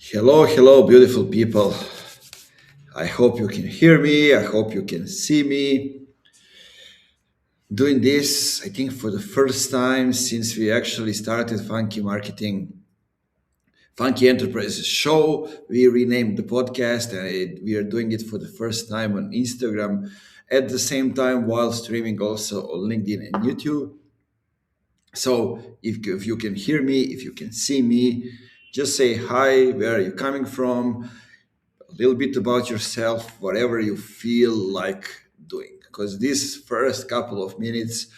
Hello, hello, beautiful people. I hope you can hear me. I hope you can see me. Doing this, I think, for the first time since we actually started Funky Marketing, Funky Enterprises show. We renamed the podcast and we are doing it for the first time on Instagram at the same time while streaming also on LinkedIn and YouTube. So if you can hear me, if you can see me, just say hi, where are you coming from? A little bit about yourself, whatever you feel like doing. Because these first couple of minutes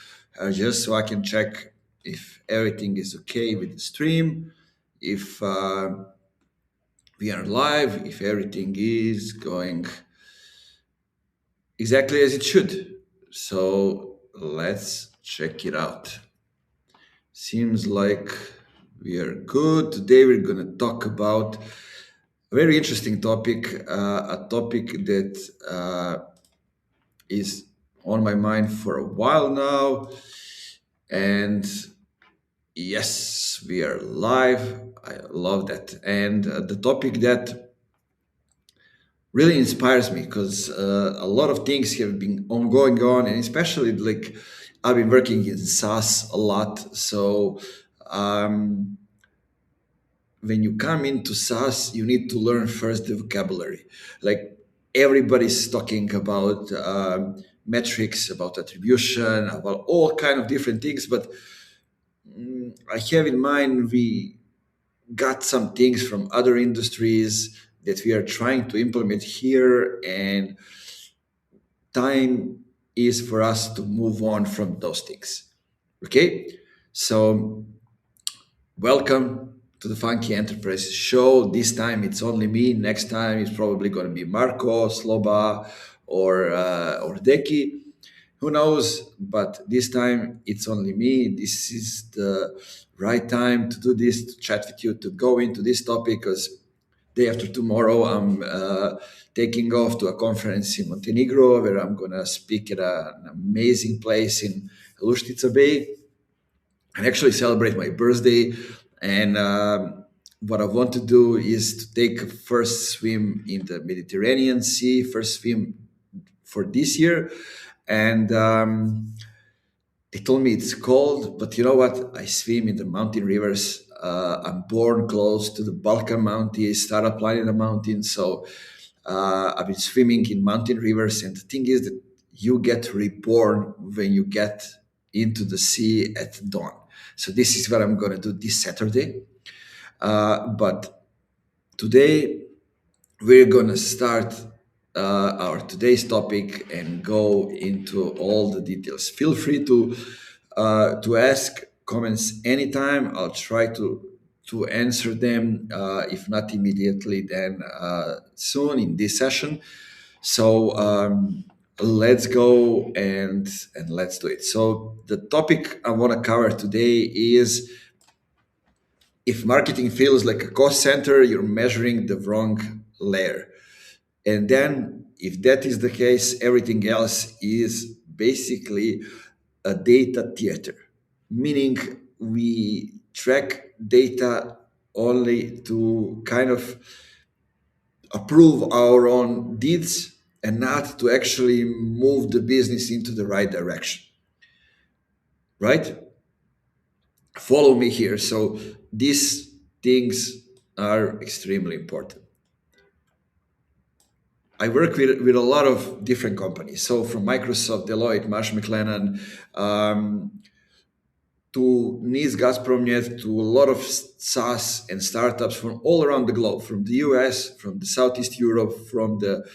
are just so I can check if everything is okay with the stream, if we are live, if everything is going exactly as it should. So let's check it out. Seems like we are good. Today we're going to talk about a very interesting topic, a topic that is on my mind for a while now. And yes, we are live. I love that. And the topic that really inspires me because a lot of things have been going on, and especially like I've been working in SaaS a lot. So um, when you come into SaaS, you need to learn first the vocabulary. Like everybody's talking about metrics, about attribution, about all kind of different things. But I have in mind we got some things from other industries that we are trying to implement here, and time is for us to move on from those things. Okay, so welcome to the Funky Enterprise show. This time it's only me. Next time it's probably going to be Marco, Sloba, or Deki. Who knows? But this time it's only me. This is the right time to do this, to chat with you, to go into this topic because day after tomorrow I'm taking off to a conference in Montenegro where I'm going to speak at an amazing place in Luštica Bay and actually celebrate my birthday. And what I want to do is to take a first swim in the Mediterranean Sea, first swim for this year. And they told me it's cold, but you know what? I swim in the mountain rivers. I'm born close to the Balkan Mountains, started applying the mountains. So I've been swimming in mountain rivers. And the thing is that you get reborn when you get into the sea at dawn. So this is what I'm going to do this Saturday. But today we're going to start our today's topic and go into all the details. Feel free to ask comments anytime. I'll try to answer them. If not immediately, then soon in this session. So let's go and let's do it. So the topic I want to cover today is if marketing feels like a cost center, you're measuring the wrong layer. And then, if that is the case, everything else is basically a data theater, meaning we track data only to kind of approve our own deeds and not to actually move the business into the right direction. Right? Follow me here. So, these things are extremely important. I work with a lot of different companies. So from Microsoft, Deloitte, Marsh McLennan, to NIS Gazpromnet, to a lot of SaaS and startups from all around the globe, from the US, from the Southeast Europe, from the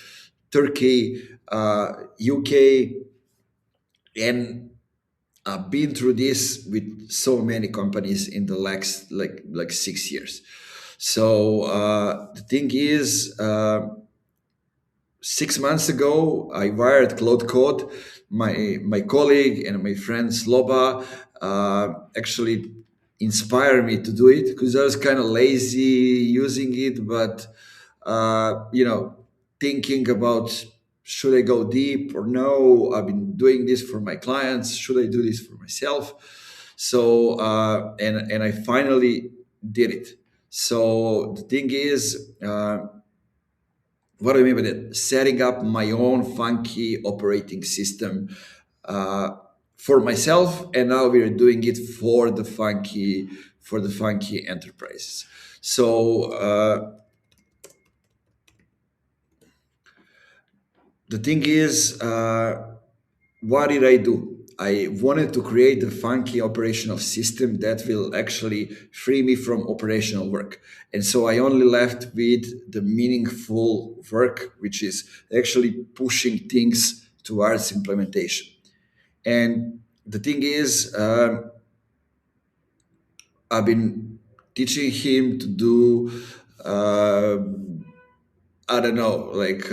Turkey, UK, and I've been through this with so many companies in the last like 6 years. So the thing is. 6 months ago, I wired Cloud Code. My colleague and my friend Sloba actually inspired me to do it because I was kind of lazy using it, but thinking about should I go deep or no? I've been doing this for my clients. Should I do this for myself? So and I finally did it. So the thing is, what do I mean by that? Setting up my own funky operating system uh, for myself, and now we're doing it for the funky enterprises. So the thing is, what did I do? I wanted to create a funky operational system that will actually free me from operational work. And so I only left with the meaningful work, which is actually pushing things towards implementation. And the thing is, I've been teaching him to do, uh, I don't know, like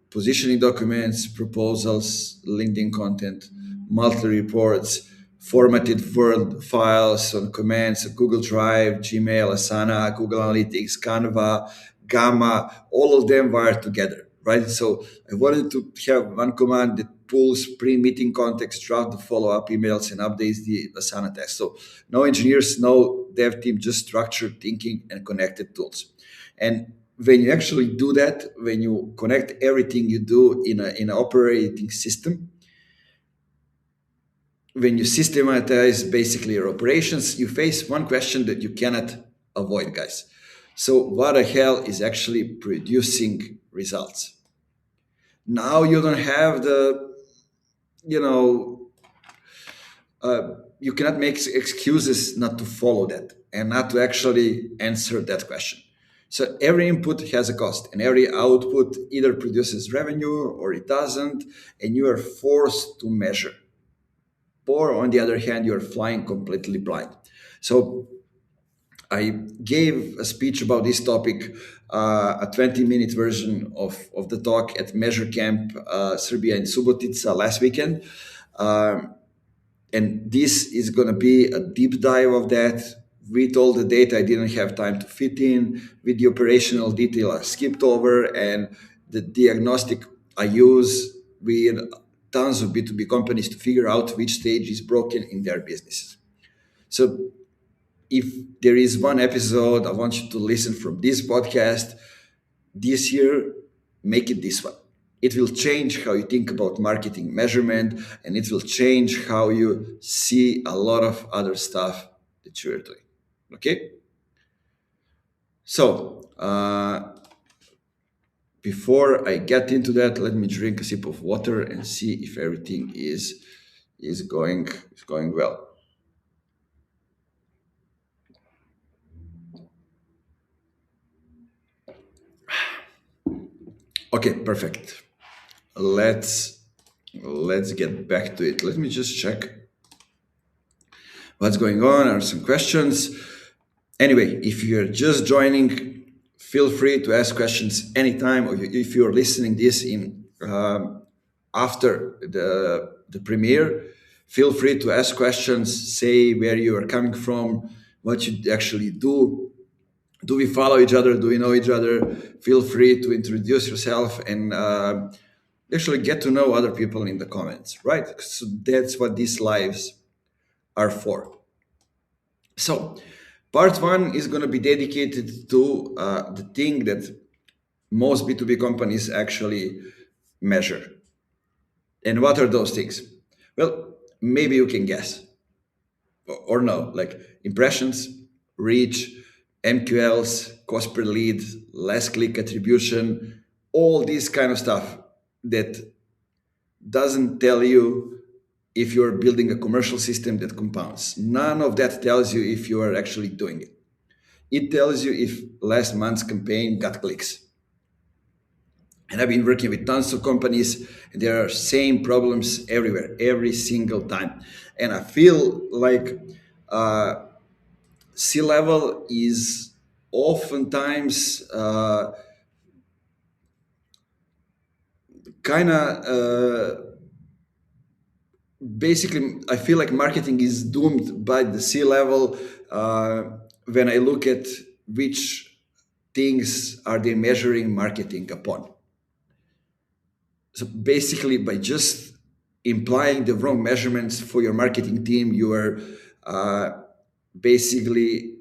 positioning documents, proposals, LinkedIn content, monthly reports, formatted Word files on commands, Google Drive, Gmail, Asana, Google Analytics, Canva, Gamma, all of them wired together, right? So I wanted to have one command that pulls pre-meeting context, draft the follow-up emails, and updates the Asana test. So no engineers, no dev team, just structured thinking and connected tools. And when you actually do that, when you connect everything you do in an operating system, when you systematize basically your operations, you face one question that you cannot avoid, guys. So what the hell is actually producing results? Now you don't have the, you know, you cannot make excuses not to follow that and not to actually answer that question. So every input has a cost, and every output either produces revenue or it doesn't, and you are forced to measure. Or on the other hand, you're flying completely blind. So I gave a speech about this topic, a 20-minute version of the talk at Measure Camp Serbia in Subotica last weekend. And this is going to be a deep dive of that with all the data I didn't have time to fit in, with the operational detail I skipped over, and the diagnostic I use with tons of B2B companies to figure out which stage is broken in their businesses. So if there is one episode I want you to listen from this podcast this year, make it this one. It will change how you think about marketing measurement, and it will change how you see a lot of other stuff that you're doing. Okay? So, before I get into that, let me drink a sip of water and see if everything is going well. Okay, perfect. Let's get back to it. Let me just check what's going on. Are some questions? Anyway, if you're just joining, feel free to ask questions anytime, or if you're listening this in after the premiere, feel free to ask questions. Say where you are coming from, what you actually do. Do we follow each other? Do we know each other? Feel free to introduce yourself and actually get to know other people in the comments, right? So that's what these lives are for. So, part one is going to be dedicated to the thing that most B2B companies actually measure. And what are those things? Well, maybe you can guess or no, like impressions, reach, MQLs, cost per lead, last click attribution, all this kind of stuff that doesn't tell you if you're building a commercial system that compounds. None of that tells you if you are actually doing it. It tells you if last month's campaign got clicks. And I've been working with tons of companies, and there are same problems everywhere, every single time. And I feel like C-level is oftentimes kind of basically, I feel like marketing is doomed by the C-level when I look at which things are they measuring marketing upon. So basically, by just implying the wrong measurements for your marketing team, you are basically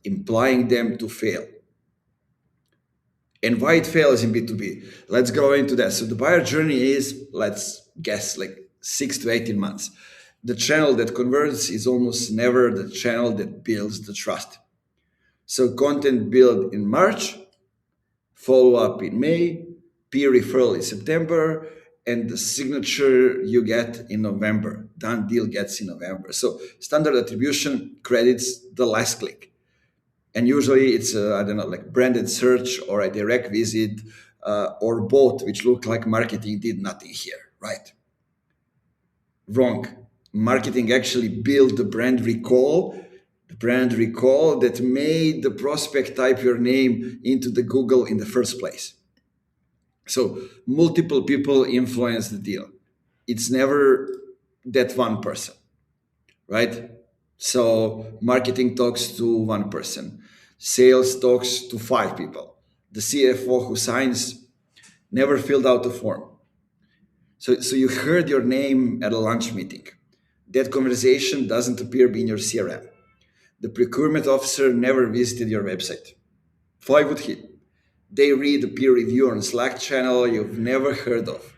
implying them to fail. And why it fails in B2B? Let's go into that. So the buyer journey is, let's guess, like 6 to 18 months. The channel that converts is almost never the channel that builds the trust. So content build in March, follow up in May, peer referral in September, and the signature you get in November. Done deal gets in November. So standard attribution credits the last click. And usually it's I don't know, like branded search or a direct visit or both, which look like marketing did nothing here, right? Wrong. Marketing actually built the brand recall that made the prospect type your name into the Google in the first place. So multiple people influence the deal. It's never that one person, right? So marketing talks to one person, sales talks to five people. The CFO who signs never filled out a form. So you heard your name at a lunch meeting. That conversation doesn't appear in your CRM. The procurement officer never visited your website. Why would he? They read a peer review on Slack channel you've never heard of.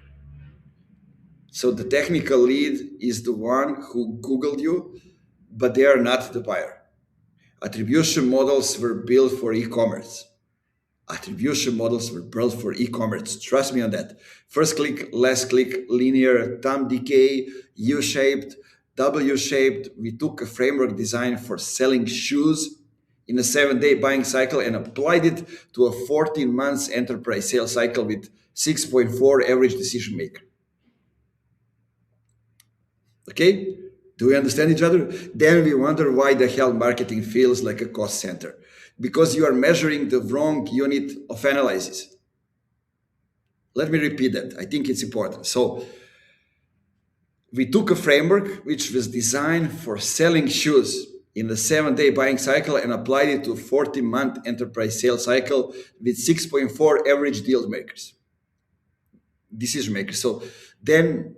So the technical lead is the one who Googled you, but they are not the buyer. Attribution models were built for e-commerce. Attribution models were built for e-commerce. Trust me on that. First click, last click, linear, thumb decay, U-shaped, W-shaped. We took a framework design for selling shoes in a 7-day buying cycle and applied it to a 14 months enterprise sales cycle with 6.4 average decision maker. Okay? Do we understand each other? Then we wonder why the hell marketing feels like a cost center. Because you are measuring the wrong unit of analysis. Let me repeat that. I think it's important. So we took a framework which was designed for selling shoes in a 7-day buying cycle and applied it to a 40-month enterprise sales cycle with 6.4 average deal makers, decision makers. So then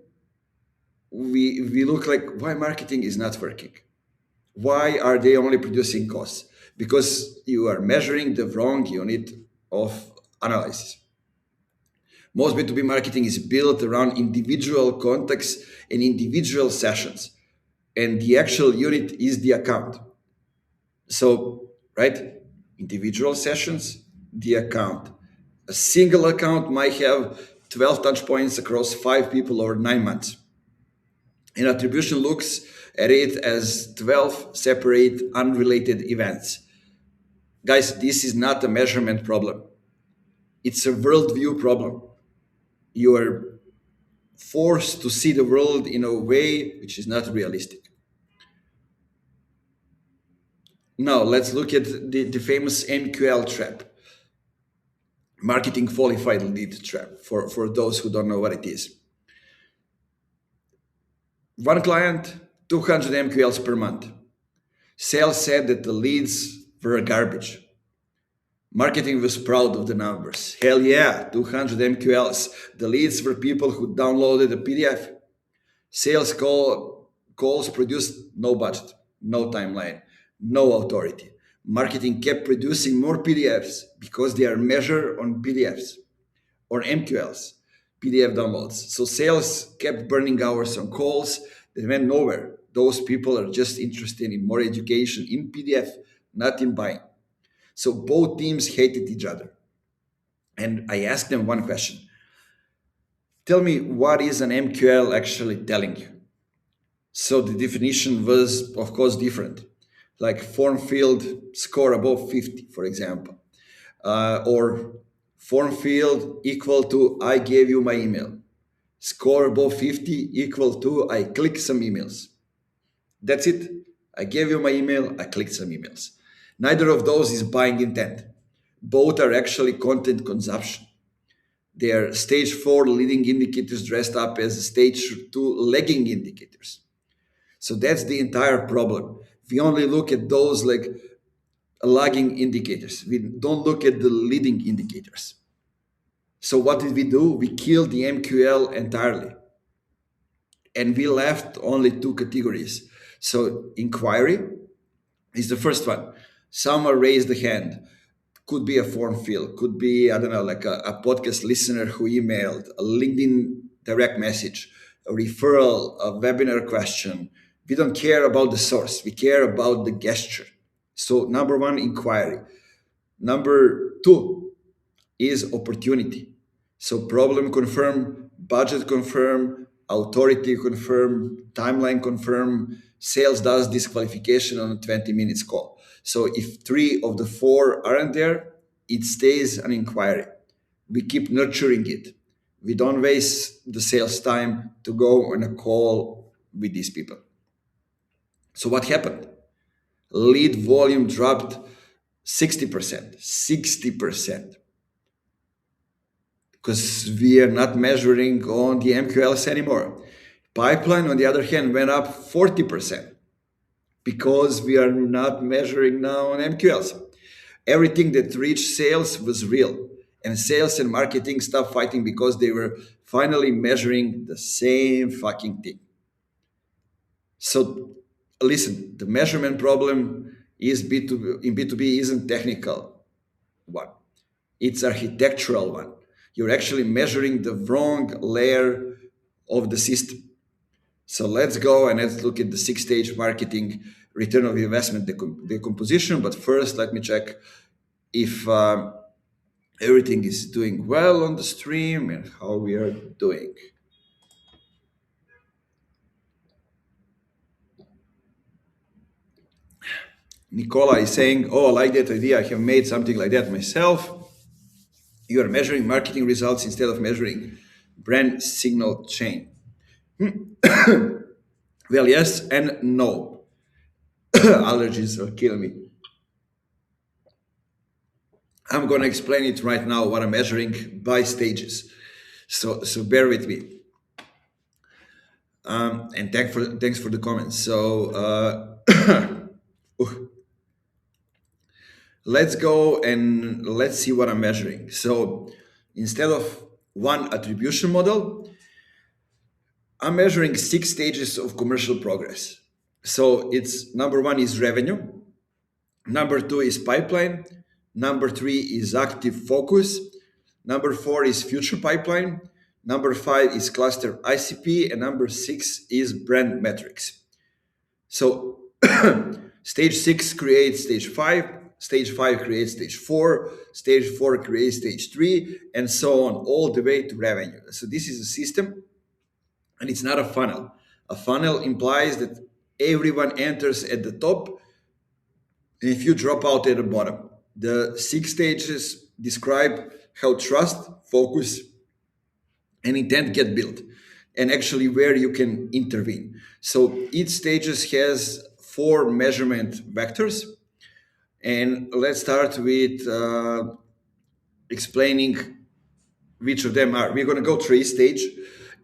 we look like why marketing is not working. Why are they only producing costs? Because you are measuring the wrong unit of analysis. Most B2B marketing is built around individual contacts and individual sessions. And the actual unit is the account. So, right? Individual sessions, the account. A single account might have 12 touch points across 5 people over 9 months. And attribution looks at it as 12 separate, unrelated events. Guys, this is not a measurement problem. It's a worldview problem. You are forced to see the world in a way which is not realistic. Now, let's look at the famous MQL trap. Marketing qualified lead trap, for those who don't know what it is. One client, 200 MQLs per month. Sales said that the leads were garbage. Marketing was proud of the numbers. Hell yeah, 200 MQLs. The leads were people who downloaded a PDF. Sales calls produced no budget, no timeline, no authority. Marketing kept producing more PDFs because they are measured on PDFs or MQLs, PDF downloads. So sales kept burning hours on calls that went nowhere. Those people are just interested in more education in PDF, not in buying. So both teams hated each other. And I asked them one question. Tell me, what is an MQL actually telling you? So the definition was, of course, different. Like form field score above 50, for example. Or form field equal to I gave you my email. Score above 50 equal to I clicked some emails. That's it. I gave you my email, I clicked some emails. Neither of those is buying intent. Both are actually content consumption. They are stage 4 leading indicators dressed up as stage 2 lagging indicators. So that's the entire problem. We only look at those like lagging indicators. We don't look at the leading indicators. So what did we do? We killed the MQL entirely. And we left only 2 categories. So inquiry is the first one. Someone raised the hand. Could be a form fill, could be, I don't know, like a podcast listener who emailed, a LinkedIn direct message, a referral, a webinar question. We don't care about the source, we care about the gesture. So, number one, inquiry. Number two is opportunity. So, problem confirm, budget confirm, authority confirm, timeline confirm, sales does disqualification on a 20 minutes call. So if three of the four aren't there, it stays an inquiry. We keep nurturing it. We don't waste the sales time to go on a call with these people. So what happened? Lead volume dropped 60%, 60%, because we are not measuring on the MQLs anymore. Pipeline, on the other hand, went up 40% because we are not measuring now on MQLs. Everything that reached sales was real. And sales and marketing stopped fighting because they were finally measuring the same fucking thing. So listen, the measurement problem is B2B, in B2B isn't technical one. It's architectural one. You're actually measuring the wrong layer of the system. So let's go and let's look at the six-stage marketing return of investment decomposition. But first, let me check if everything is doing well on the stream and how we are doing. Nicola is saying, oh, I like that idea. I have made something like that myself. You are measuring marketing results instead of measuring brand signal chain. Well, yes and no. Allergies are killing me. I'm going to explain it right now what I'm measuring by stages. So bear with me. And thanks for the comments. So let's go and let's see what I'm measuring. So instead of one attribution model, I'm measuring 6 stages of commercial progress. So it's number one is revenue, number two is pipeline, number three is active focus, number four is future pipeline, number five is cluster ICP, and number six is brand metrics. So stage six creates stage five creates stage four creates stage three, and so on, all the way to revenue. So this is a system, and it's not a funnel. A funnel implies that everyone enters at the top, and if you drop out at the bottom. The 6 stages describe how trust, focus, and intent get built, and actually where you can intervene. So each stages has 4 measurement vectors, and let's start with explaining which of them are. We're going to go through each stage.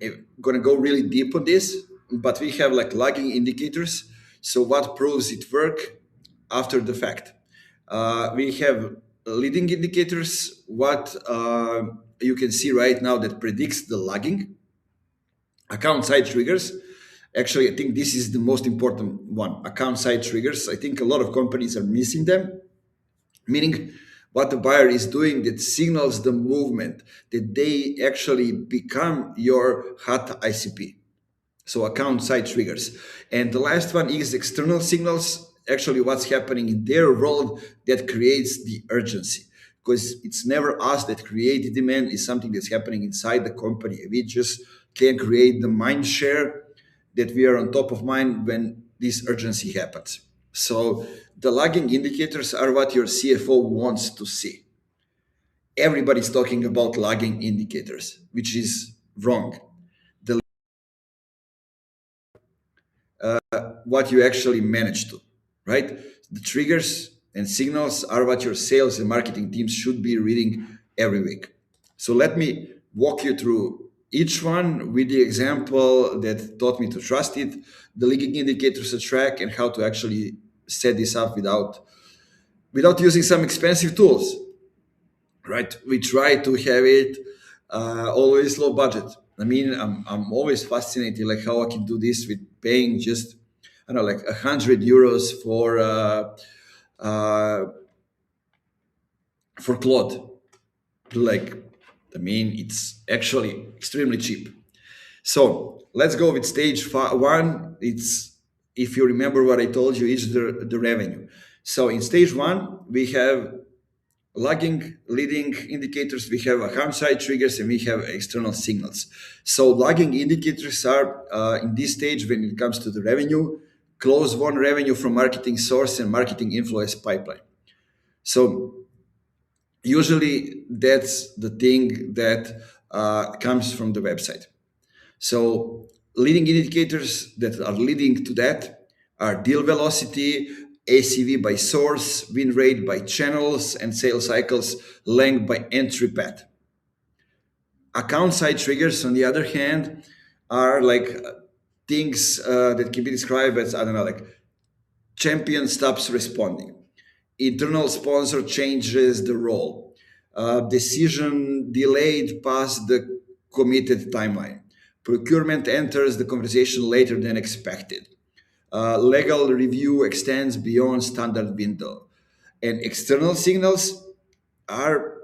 We're going to go really deep on this, but we have like lagging indicators. So what proves it work after the fact? We have leading indicators, what you can see right now that predicts the lagging. Account side triggers. Actually, I think this is the most important one. Account side triggers. I think a lot of companies are missing them, meaning what the buyer is doing that signals the movement, that they actually become your hot ICP. So account side triggers. And the last one is external signals, actually what's happening in their world that creates the urgency. Because it's never us that create the demand, it's something that's happening inside the company. We just can create the mind share that we are on top of mind when this urgency happens. So the lagging indicators are what your CFO wants to see. Everybody's talking about lagging indicators, which is wrong. What you actually manage to, right? The triggers and signals are what your sales and marketing teams should be reading every week. So let me walk you through each one with the example that taught me to trust it, the leading indicators to track, and how to actually set this up without using some expensive tools, right? We try to have it always low budget. I mean, I'm always fascinated like how I can do this with paying just, I don't know, like €100 for uh, for Claude. Like, I mean, it's actually extremely cheap. So let's go with one. It's, if you remember what I told you, is the revenue. So in stage one, we have lagging leading indicators, we have account side triggers, and we have external signals. So lagging indicators are in this stage when it comes to the revenue, close won revenue from marketing source and marketing influence pipeline. So usually that's the thing that comes from the website. So leading indicators that are leading to that are deal velocity, ACV by source, win rate by channels, and sales cycles length by entry path. Account side triggers, on the other hand, are like things that can be described as, I don't know, like champion stops responding, internal sponsor changes the role, decision delayed past the committed timeline, procurement enters the conversation later than expected, legal review extends beyond standard window, and external signals are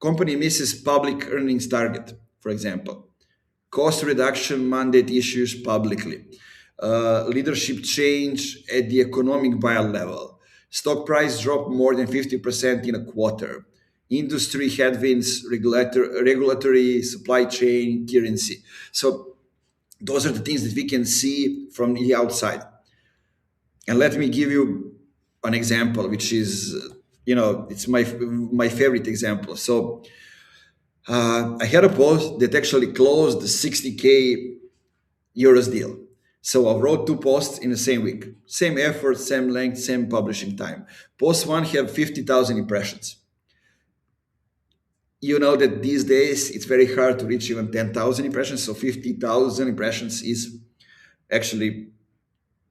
company misses public earnings target, for example, cost reduction mandate issues publicly, leadership change at the economic buyer level, stock price drop more than 50% in a quarter, industry headwinds, regulatory, supply chain, currency. So those are the things that we can see from the outside. And let me give you an example, which is, it's my favorite example. So I had a post that actually closed the 60K euros deal. So I wrote two posts in the same week, same effort, same length, same publishing time. Post one have 50,000 impressions. You know that these days it's very hard to reach even 10,000 impressions. So 50,000 impressions is actually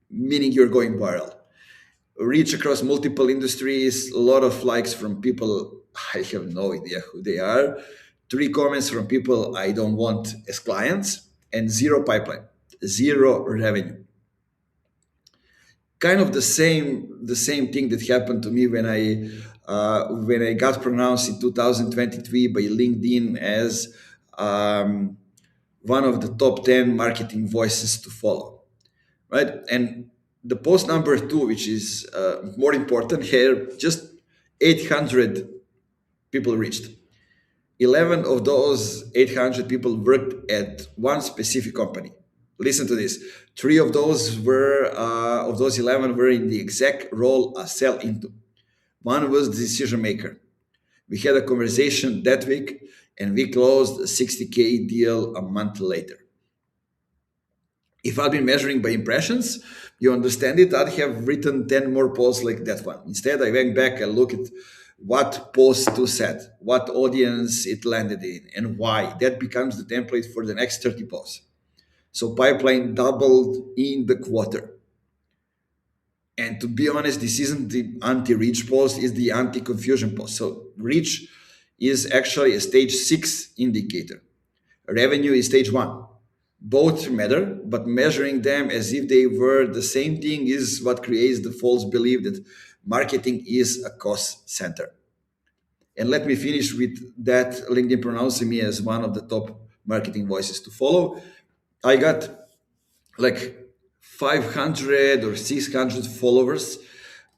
meaning you're going viral. Reach across multiple industries, a lot of likes from people I have no idea who they are, three comments from people I don't want as clients, and zero pipeline, zero revenue. Kind of the same thing that happened to me when I got pronounced in 2023 by LinkedIn as one of the top 10 marketing voices to follow, right? And the post number two, which is more important here, just 800 people reached. 11 of those 800 people worked at one specific company. Listen to this. Three of those 11 were in the exact role I sell into. One was the decision maker. We had a conversation that week and we closed a 60K deal a month later. If I'd been measuring by impressions, you understand it, I'd have written 10 more posts like that one. Instead, I went back and looked at what post to set, what audience it landed in, and why. That becomes the template for the next 30 posts. So pipeline doubled in the quarter. And to be honest, this isn't the anti-reach post, it's the anti-confusion post. So reach is actually a stage 6 indicator. Revenue is stage 1. Both matter, but measuring them as if they were the same thing is what creates the false belief that marketing is a cost center. And let me finish with that LinkedIn pronouncing me as one of the top marketing voices to follow. I got like 500 or 600 followers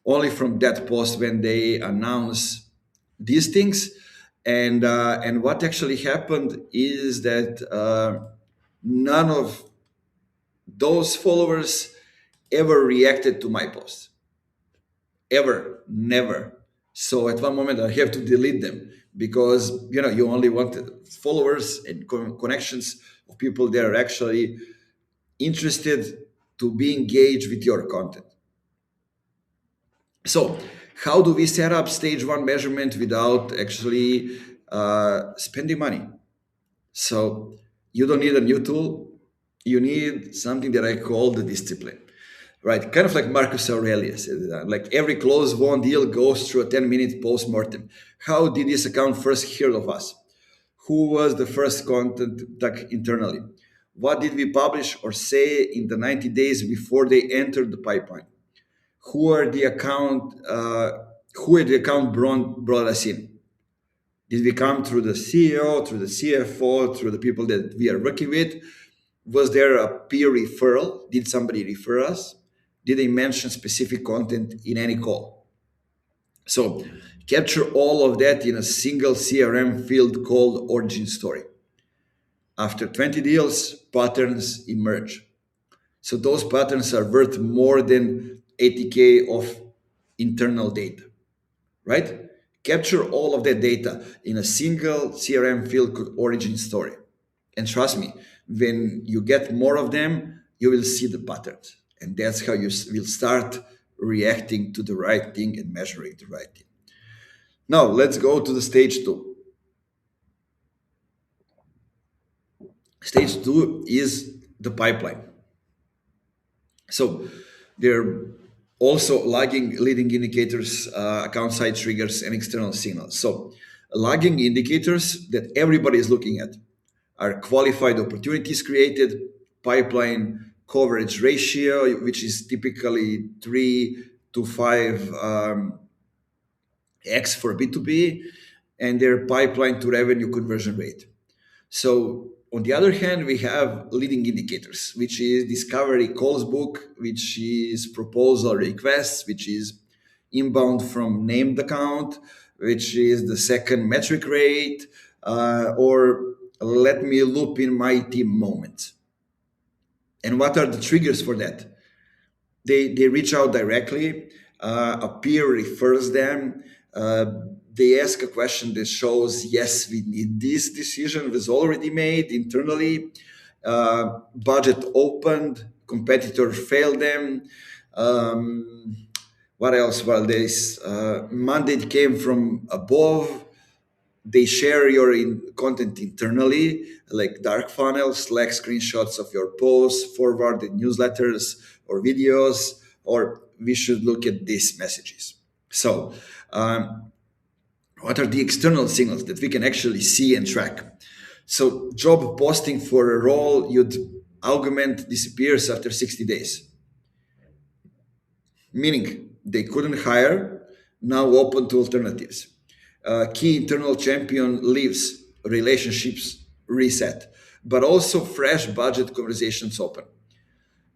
only from that post when they announce these things. And what actually happened is that none of those followers ever reacted to my post. Ever, never. So at one moment I have to delete them because you only wanted followers and connections of people that are actually interested to be engaged with your content. So how do we set up stage 1 measurement without actually spending money? So you don't need a new tool. You need something that I call the discipline, right? Kind of like Marcus Aurelius. Like every close won deal goes through a 10-minute post-mortem. How did this account first hear of us? Who was the first contact internally? What did we publish or say in the 90 days before they entered the pipeline? Who are the account who at the account brought us in. Did we come through the CEO, through the CFO, through the people that we are working with? Was there a peer referral? Did somebody refer us? Did they mention specific content in any call? So capture all of that in a single CRM field called origin story. After 20 deals, patterns emerge. So those patterns are worth more than 80K of internal data, right? Capture all of that data in a single CRM field called origin story. And trust me, when you get more of them, you will see the patterns. And that's how you will start reacting to the right thing and measuring the right thing. Now, let's go to the stage two. Stage two is the pipeline. So there are also lagging leading indicators, account side triggers, and external signals. So lagging indicators that everybody is looking at are qualified opportunities created, pipeline coverage ratio, which is typically 3 to 5 X for B2B, and their pipeline to revenue conversion rate. So on the other hand, we have leading indicators, which is discovery calls book, which is proposal requests, which is inbound from named account, which is the second metric rate, or let me loop in my team moment. And what are the triggers for that? They reach out directly, a peer refers them, uh, they ask a question that shows, yes, we need this decision was already made internally, budget opened, competitor failed them. Um, what else? Well, this mandate came from above. They share your content internally, like dark funnels, Slack screenshots of your posts, forwarded newsletters or videos, or we should look at these messages. So, what are the external signals that we can actually see and track? So, job posting for a role you'd augment disappears after 60 days, meaning they couldn't hire, now open to alternatives. Key internal champion leaves, relationships reset, but also fresh budget conversations open.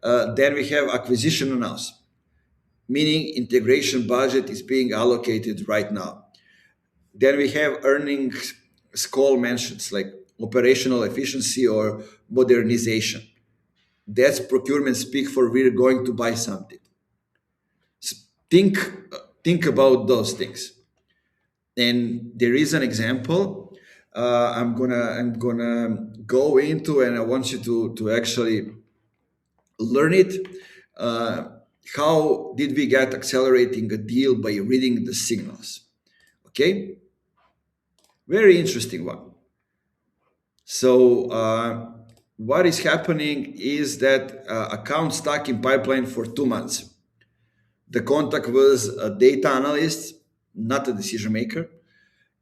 Then we have acquisition announced, meaning integration budget is being allocated right now. Then we have earnings call mentions like operational efficiency or modernization. That's procurement speak for we're going to buy something. Think think about those things. And there is an example I'm gonna go into, and I want you to actually learn it. Uh, how did we get accelerating a deal by reading the signals? Okay, very interesting one. So what is happening is that account stuck in pipeline for 2 months. The contact was a data analyst, not a decision maker,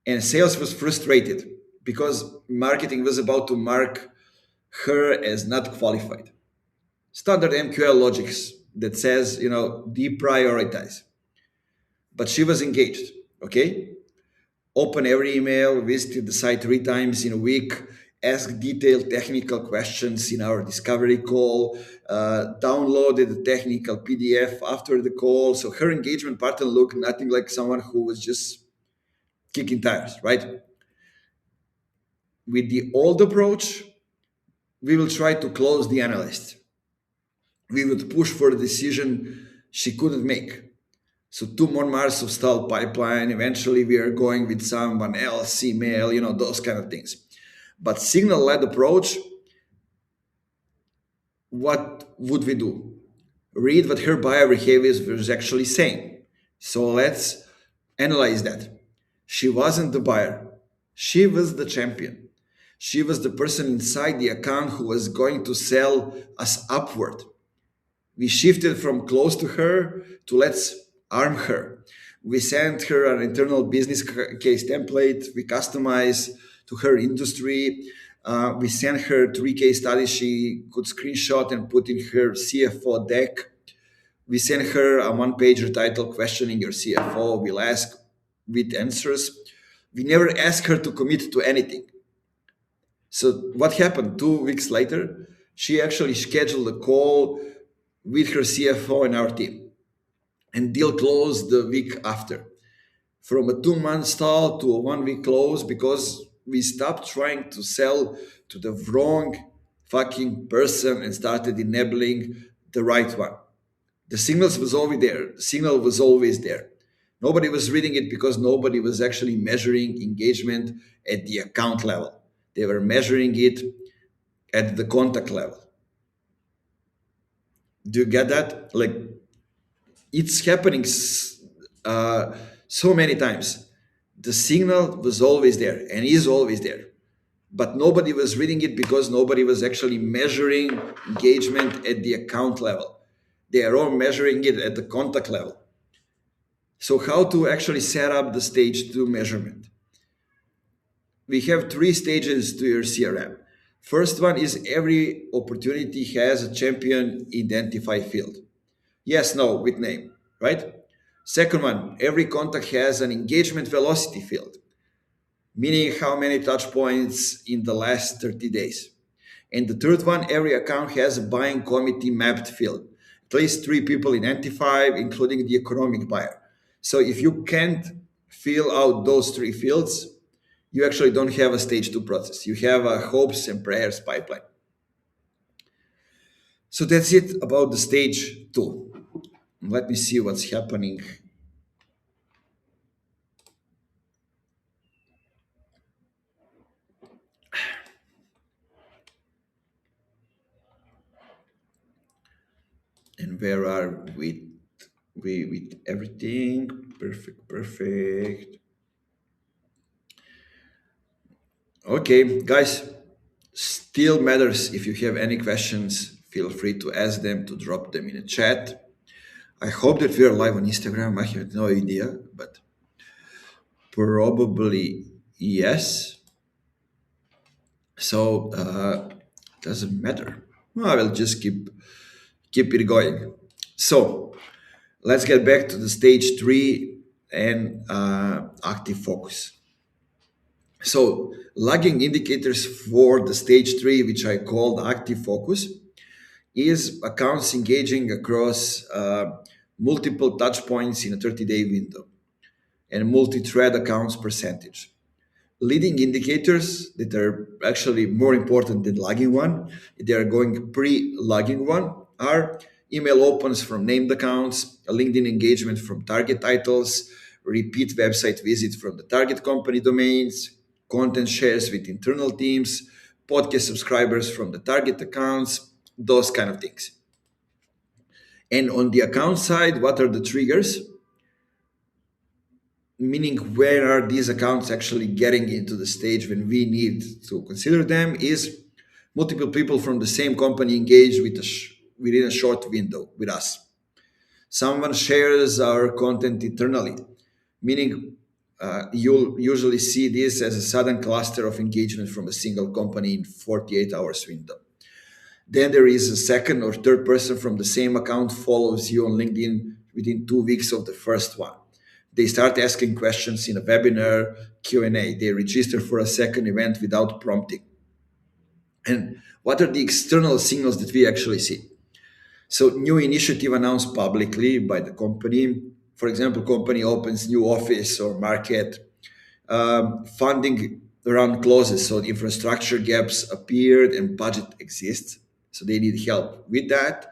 and sales was frustrated because marketing was about to mark her as not qualified. Standard MQL logics that says, deprioritize. But she was engaged, okay? Open every email, visited the site 3 times in a week, asked detailed technical questions in our discovery call, downloaded the technical PDF after the call. So her engagement pattern looked nothing like someone who was just kicking tires, right? With the old approach, we will try to close the analyst. We would push for a decision she couldn't make. So 2 more months of stalled pipeline. Eventually, we are going with someone else, email, those kind of things. But signal-led approach, what would we do? Read what her buyer behavior was actually saying. So let's analyze that. She wasn't the buyer. She was the champion. She was the person inside the account who was going to sell us upward. We shifted from close to her to let's arm her. We sent her an internal business case template. We customized to her industry. We sent her 3 case studies she could screenshot and put in her CFO deck. We send her a one-pager title questioning your CFO. We'll ask with answers. We never ask her to commit to anything. So what happened 2 weeks later? She actually scheduled a call with her CFO and our team, and deal closed the week after. From a 2 month stall to a 1 week close because we stopped trying to sell to the wrong fucking person and started enabling the right one. The signals was always there. The signal was always there. Nobody was reading it because nobody was actually measuring engagement at the account level. They were measuring it at the contact level. Do you get that? Like, it's happening uh, so many times. The signal was always there and is always there, but nobody was reading it because nobody was actually measuring engagement at the account level. They are all measuring it at the contact level. So how to actually set up the stage 2 measurement? We have 3 stages to your CRM. First one is every opportunity has a champion identify field. Yes, no, with name, right? Second one, every contact has an engagement velocity field, meaning how many touch points in the last 30 days. And the third one, every account has a buying committee mapped field. At least 3 people identify, including the economic buyer. So if you can't fill out those 3 fields, you actually don't have a stage 2 process. You have a hopes and prayers pipeline. So that's it about the stage 2. Let me see what's happening. And where are we with everything? Perfect, perfect. Okay, guys, still matters. If you have any questions, feel free to ask them, to drop them in the chat. I hope that we are live on Instagram. I have no idea, but probably yes. So doesn't matter. I will just keep it going. So let's get back to the stage 3 and active focus. So lagging indicators for the stage 3, which I called active focus, is accounts engaging across multiple touch points in a 30-day window and multi-thread accounts percentage. Leading indicators that are actually more important than lagging one, they are going pre-lagging one, are email opens from named accounts, a LinkedIn engagement from target titles, repeat website visits from the target company domains, content shares with internal teams, podcast subscribers from the target accounts, those kind of things. And on the account side, what are the triggers? Meaning where are these accounts actually getting into the stage when we need to consider them is multiple people from the same company engage within a short window with us. Someone shares our content internally, meaning you'll usually see this as a sudden cluster of engagement from a single company in 48 hours window. Then there is a second or third person from the same account follows you on LinkedIn within 2 weeks of the first one. They start asking questions in a webinar Q&A. They register for a second event without prompting. And what are the external signals that we actually see? So new initiative announced publicly by the company. For example, company opens new office or market. Funding round closes, so the infrastructure gaps appeared and budget exists. So they need help with that.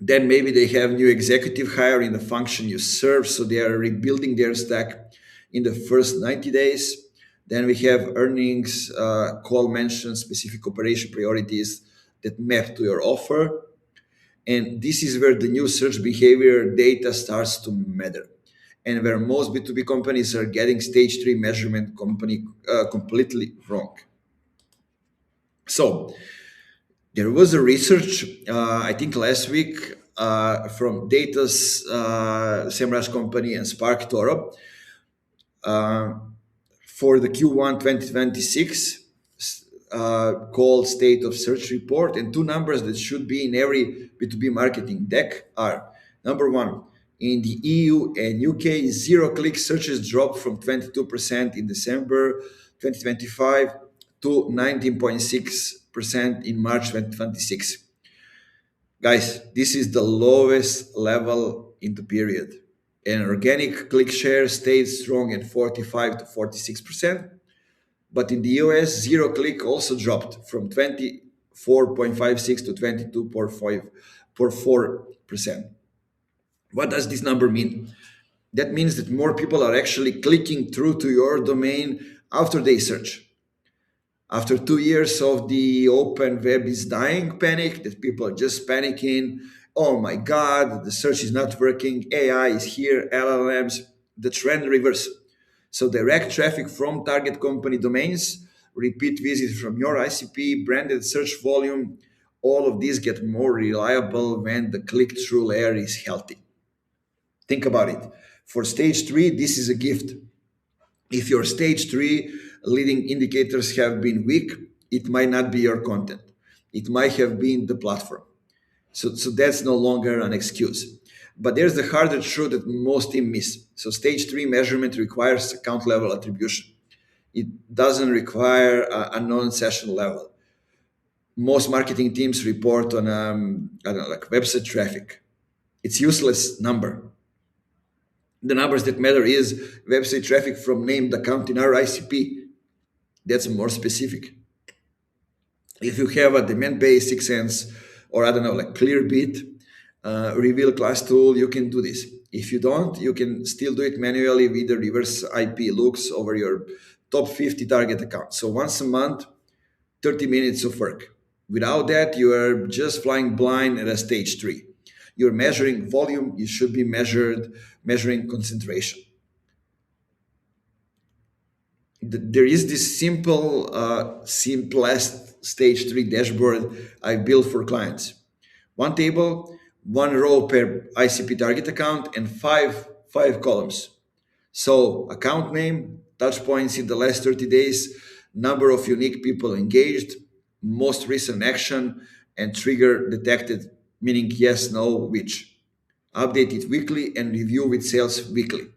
Then maybe they have new executive hire in the function you serve, so they are rebuilding their stack in the first 90 days. Then we have earnings call mentions, specific operation priorities that map to your offer. And this is where the new search behavior data starts to matter. And where most B2B companies are getting stage 3 measurement completely wrong. So there was a research, I think last week, from Data's Semrush company and Spark Toro for the Q1 2026 called State of Search report, and two numbers that should be in every B2B marketing deck are: number one, in the EU and UK, zero-click searches dropped from 22% in December 2025 to 19.6% in March 2026. Guys, this is the lowest level in the period. And organic click share stayed strong at 45 to 46%. But in the US, zero click also dropped from 24.56 to 22.4%. What does this number mean? That means that more people are actually clicking through to your domain after they search. After 2 years of the open web is dying panic, that people are just panicking. Oh my God, the search is not working. AI is here, LLMs, the trend reverse. So direct traffic from target company domains, repeat visits from your ICP, branded search volume, all of these get more reliable when the click-through layer is healthy. Think about it. For stage three, this is a gift. If your stage three leading indicators have been weak, it might not be your content. It might have been the platform. So that's no longer an excuse. But there's the harder truth that most teams miss. So stage three measurement requires account level attribution. It doesn't require a non-session level. Most marketing teams report on I don't know, like website traffic. It's useless number. The numbers that matter is website traffic from named account in our ICP. That's more specific. If you have a demand base, 6sense, or I don't know, like Clearbit, reveal class tool, you can do this. If you don't, you can still do it manually with the reverse IP looks over your top 50 target accounts. So once a month, 30 minutes of work. Without that, you are just flying blind at a stage three. You're measuring volume, you should be measuring concentration. There is this simplest stage three dashboard I built for clients. One table, one row per ICP target account, and five columns. So account name, touch points in the last 30 days, number of unique people engaged, most recent action, and trigger detected, meaning yes, no, which. Update it weekly and review with sales weekly.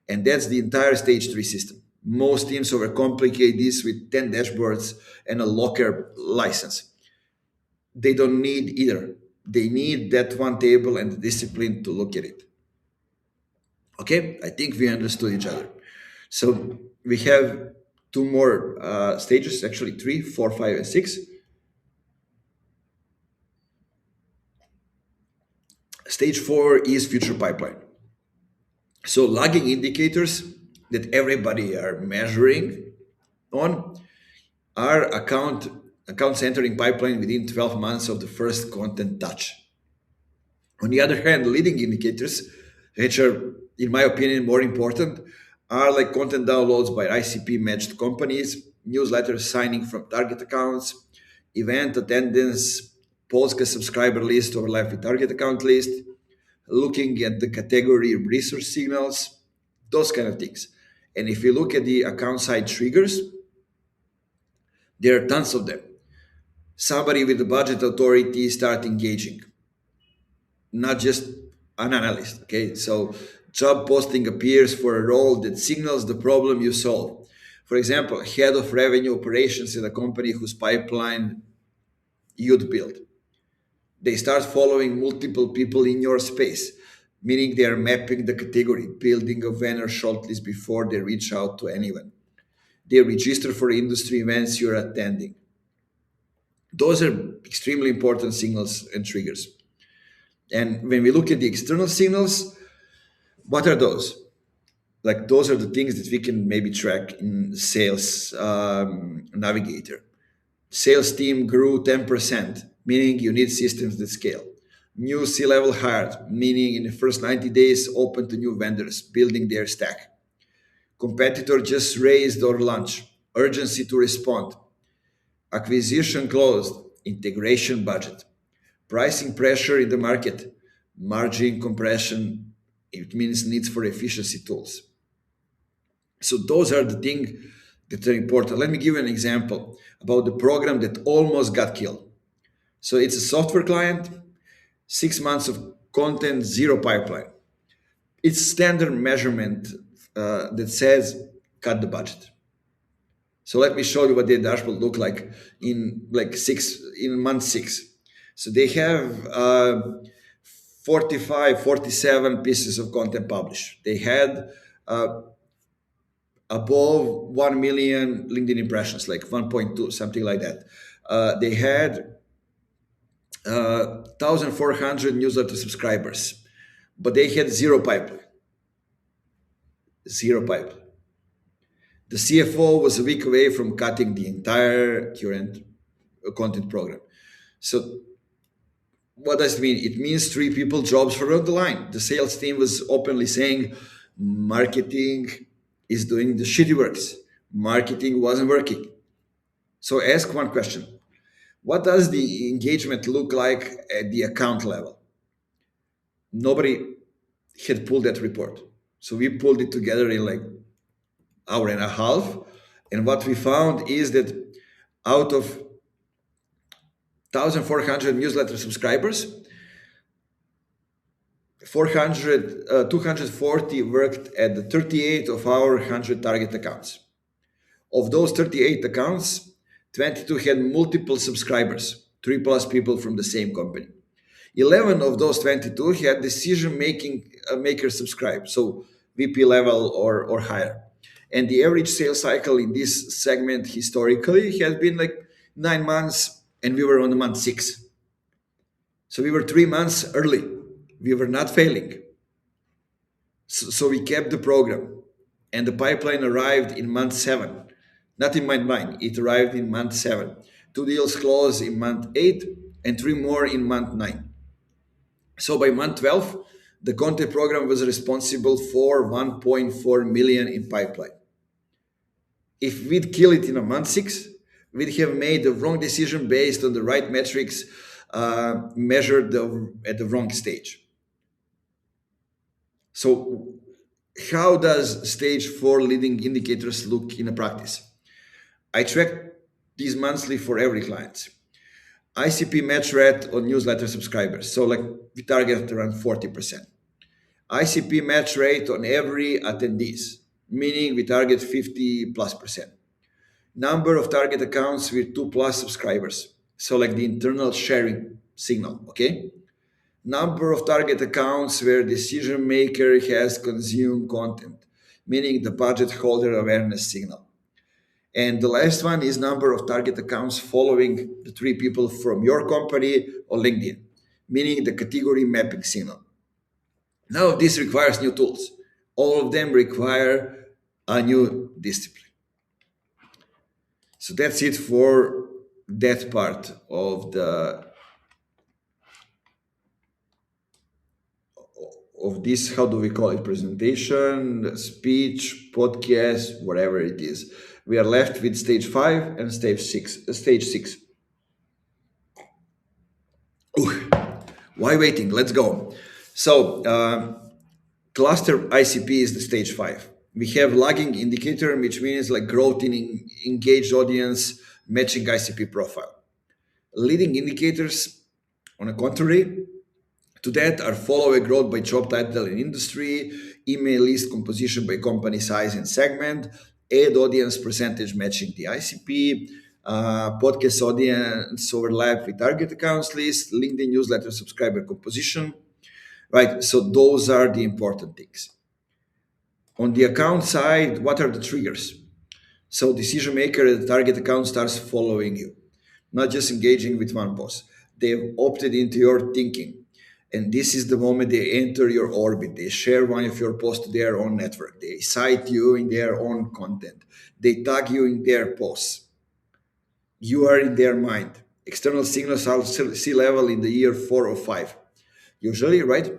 And that's the entire stage three system. Most teams overcomplicate this with 10 dashboards and a locker license. They don't need either. They need that one table and the discipline to look at it. Okay, I think we understood each other. So we have two more stages, actually three, four, five, and six. Stage four is future pipeline. So lagging indicators that everybody are measuring on are accounts entering pipeline within 12 months of the first content touch. On the other hand, leading indicators, which are, in my opinion, more important, are like content downloads by ICP matched companies, newsletters signing from target accounts, event attendance, podcast subscriber list overlap with target account list, looking at the category resource signals, those kind of things. And if you look at the account side triggers, there are tons of them. Somebody with the budget authority start engaging, not just an analyst. Okay, so job posting appears for a role that signals the problem you solve. For example, head of revenue operations in a company whose pipeline you'd build. They start following multiple people in your space, meaning they are mapping the category, building a vendor shortlist before they reach out to anyone. They register for industry events you're attending. Those are extremely important signals and triggers. And when we look at the external signals, what are those? Like those are the things that we can maybe track in sales navigator. Sales team grew 10%, meaning you need systems that scale. New C-level hired, meaning in the first 90 days open to new vendors, building their stack. Competitor just raised or launched, urgency to respond. Acquisition closed, integration budget. Pricing pressure in the market, margin compression, it means needs for efficiency tools. So those are the things That's very important. Let me give you an example about the program that almost got killed. So it's a software client, 6 months of content, zero pipeline. It's standard measurement that says cut the budget. So let me show you what the dashboard look like in month six. So they have 45, 47 pieces of content published. They had uh, above 1 million LinkedIn impressions, like 1.2, something like that. They had 1,400 newsletter subscribers, but they had zero pipeline. Zero pipeline. The CFO was a week away from cutting the entire current content program. So what does it mean? It means three people jobs were on the line. The sales team was openly saying marketing is doing the shitty works. Marketing wasn't working. So ask one question. What does the engagement look like at the account level? Nobody had pulled that report. So we pulled it together in like hour and a half. And what we found is that out of 1,400 newsletter subscribers, 240 worked at the 38 of our 100 target accounts. Of those 38 accounts, 22 had multiple subscribers, three plus people from the same company. 11 of those 22 had decision making makers subscribe, so VP level or higher. And the average sales cycle in this segment historically has been like 9 months, and we were on the month six. So we were 3 months early. We were not failing. So we kept the program, and the pipeline arrived in month seven. Not in month nine, it arrived in month seven. Two deals closed in month eight, and three more in month nine. So by month 12, the content program was responsible for 1.4 million in pipeline. If we'd kill it in a month six, we'd have made the wrong decision based on the right metrics measured at the wrong stage. So how does stage four leading indicators look in a practice? I track these monthly for every client. ICP match rate on newsletter subscribers. So like we target around 40%. ICP match rate on every attendees, meaning we target 50 plus percent. Number of target accounts with 2 plus subscribers. So like the internal sharing signal, okay? Number of target accounts where decision maker has consumed content, meaning the budget holder awareness signal. And the last one is number of target accounts following the three people from your company or LinkedIn, meaning the category mapping signal. Now this requires new tools. All of them require a new discipline. So that's it for that part of this, how do we call it, presentation, speech, podcast, whatever it is. We are left with stage 5 and stage 6. Ooh, why waiting? Let's go. So cluster ICP is the stage 5. We have lagging indicator, which means like growth in engaged audience, matching ICP profile. Leading indicators, on the contrary, to that are follower growth by job title and industry, email list composition by company size and segment, ad audience percentage matching the ICP, podcast audience overlap with target accounts list, LinkedIn newsletter subscriber composition, right? So those are the important things. On the account side, what are the triggers? So decision maker at the target account starts following you, not just engaging with one post. They've opted into your thinking. And this is the moment they enter your orbit. They share one of your posts to their own network. They cite you in their own content. They tag you in their posts. You are in their mind. External signals are C-level in the year 4 or 5. Usually, right?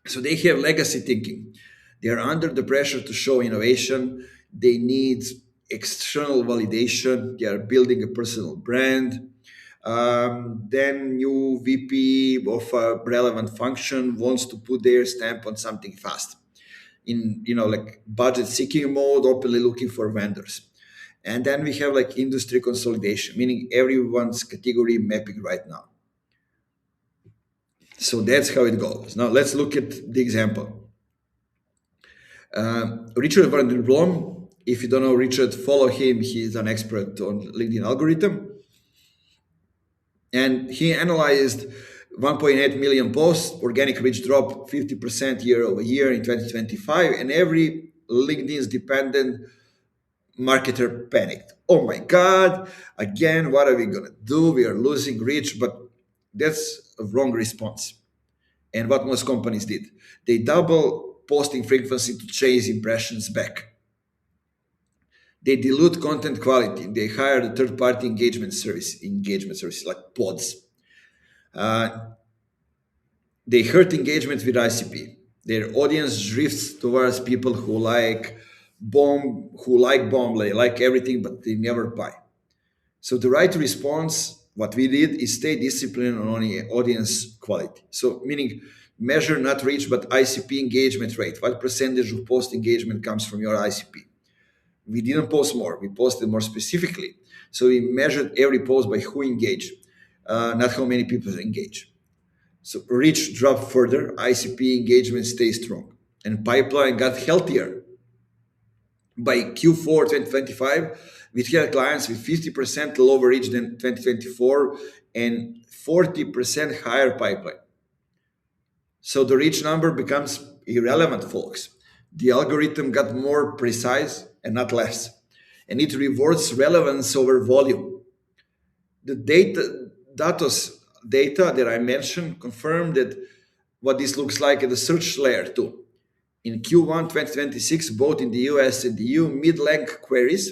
So they have legacy thinking. They are under the pressure to show innovation. They need external validation. They are building a personal brand. Then new VP of a relevant function wants to put their stamp on something fast. In like budget seeking mode, openly looking for vendors. And then we have like industry consolidation, meaning everyone's category mapping right now. So that's how it goes. Now let's look at the example. Richard van der Blom, if you don't know Richard, follow him. He's an expert on LinkedIn algorithm. And he analyzed 1.8 million posts, organic reach dropped 50% year over year in 2025, and every LinkedIn's dependent marketer panicked. Oh my God, again, what are we going to do? We are losing reach, but that's a wrong response. And what most companies did, they double posting frequency to chase impressions back. They dilute content quality. They hire the third-party engagement services like pods. Uh, they hurt engagement with ICP. Their audience drifts towards people who like bomb, they like everything, but they never buy. So the right response, what we did is stay disciplined on only audience quality. So meaning measure not reach, but ICP engagement rate. What percentage of post engagement comes from your ICP? We didn't post more, we posted more specifically. So we measured every post by who engaged, not how many people engage. So reach dropped further, ICP engagement stays strong, and pipeline got healthier. By Q4 2025, we had clients with 50% lower reach than 2024 and 40% higher pipeline. So the reach number becomes irrelevant, folks. The algorithm got more precise and not less, and it rewards relevance over volume. The data that I mentioned confirm that what this looks like at the search layer too. In Q1 2026, both in the US and the EU, mid-length queries,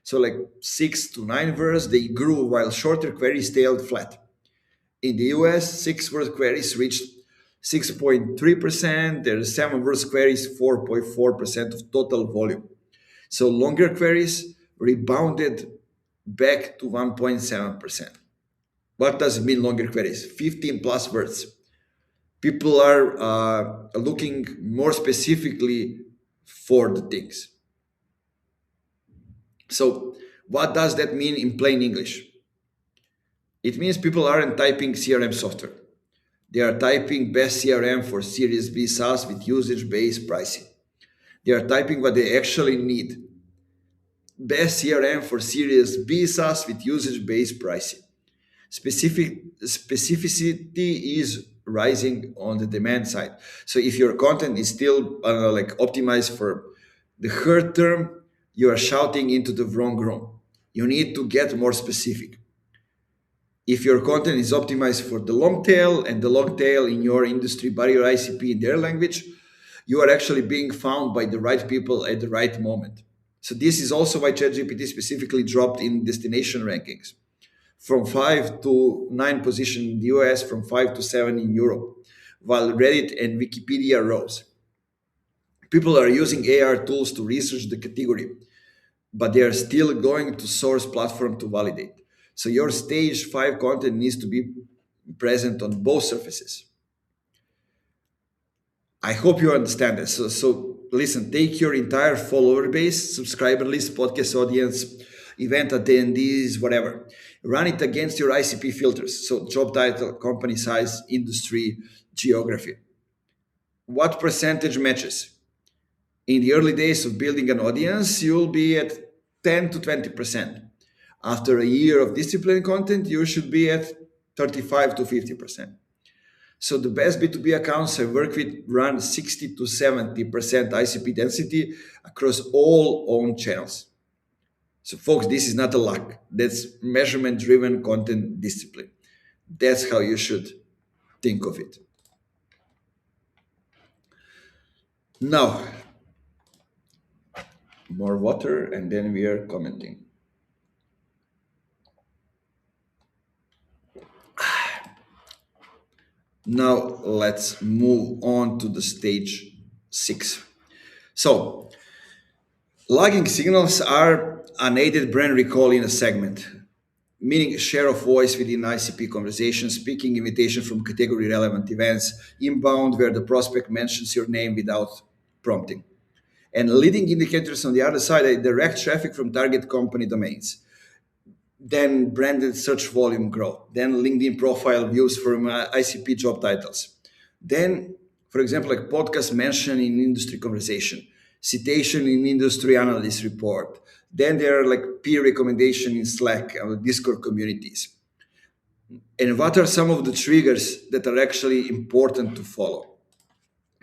so like 6 to 9 words, they grew while shorter queries stayed flat. In the US, 6 word queries reached 6.3%, their 7 word queries 4.4% of total volume. So longer queries rebounded back to 1.7%. What does it mean, longer queries? 15 plus words. People are looking more specifically for the things. So, what does that mean in plain English? It means people aren't typing CRM software. They are typing best CRM for Series B SaaS with usage-based pricing. They are typing what they actually need. Best CRM for Series B SaaS with usage-based pricing. Specificity is rising on the demand side. So if your content is still like optimized for the short term, you are shouting into the wrong room. You need to get more specific. If your content is optimized for the long tail, and the long tail in your industry by your ICP in their language, you are actually being found by the right people at the right moment. So this is also why ChatGPT specifically dropped in destination rankings from 5 to 9 position in the US, from 5 to 7 in Europe, while Reddit and Wikipedia rose. People are using AR tools to research the category, but they are still going to source platform to validate. So your stage 5 content needs to be present on both surfaces. I hope you understand this. So listen, take your entire follower base, subscriber list, podcast audience, event attendees, whatever. Run it against your ICP filters. So job title, company size, industry, geography. What percentage matches? In the early days of building an audience, you'll be at 10 to 20%. After a year of disciplined content, you should be at 35 to 50%. So the best B2B accounts I work with run 60 to 70% ICP density across all owned channels. So folks, this is not a luck. That's measurement-driven content discipline. That's how you should think of it. Now, more water and then we are commenting. Now let's move on to the stage 6. So lagging signals are unaided brand recall in a segment, meaning share of voice within ICP conversations, speaking invitation from category relevant events, inbound where the prospect mentions your name without prompting. And leading indicators on the other side are direct traffic from target company domains, then branded search volume growth, then LinkedIn profile views from ICP job titles, then, for example, like podcast mention in industry conversation, citation in industry analyst report, then there are like peer recommendation in Slack or Discord communities. And what are some of the triggers that are actually important to follow?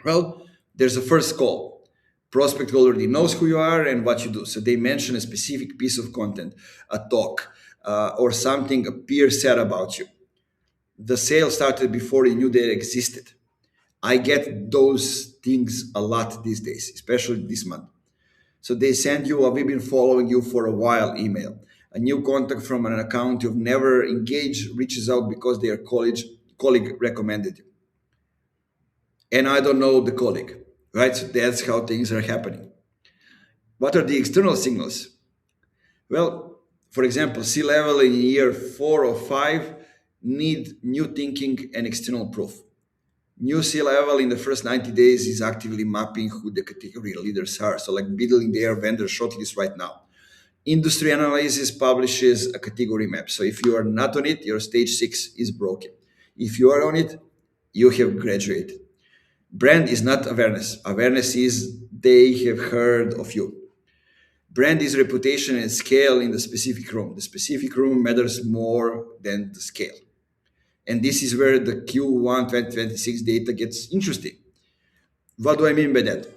Well, there's a first call. Prospect already knows who you are and what you do. So they mention a specific piece of content, a talk, or something a peer said about you. The sale started before you knew they existed. I get those things a lot these days, especially this month. So they send you a "we've been following you for a while" email. A new contact from an account you've never engaged reaches out because their colleague recommended you. And I don't know the colleague, right? So that's how things are happening. What are the external signals? Well, for example, C-level in year 4 or 5 need new thinking and external proof. New C-level in the first 90 days is actively mapping who the category leaders are. So like building their vendor shortlist right now. Industry analysis publishes a category map. So if you are not on it, your stage 6 is broken. If you are on it, you have graduated. Brand is not awareness. Awareness is they have heard of you. Brand is reputation and scale in the specific room. The specific room matters more than the scale. And this is where the Q1 2026 data gets interesting. What do I mean by that?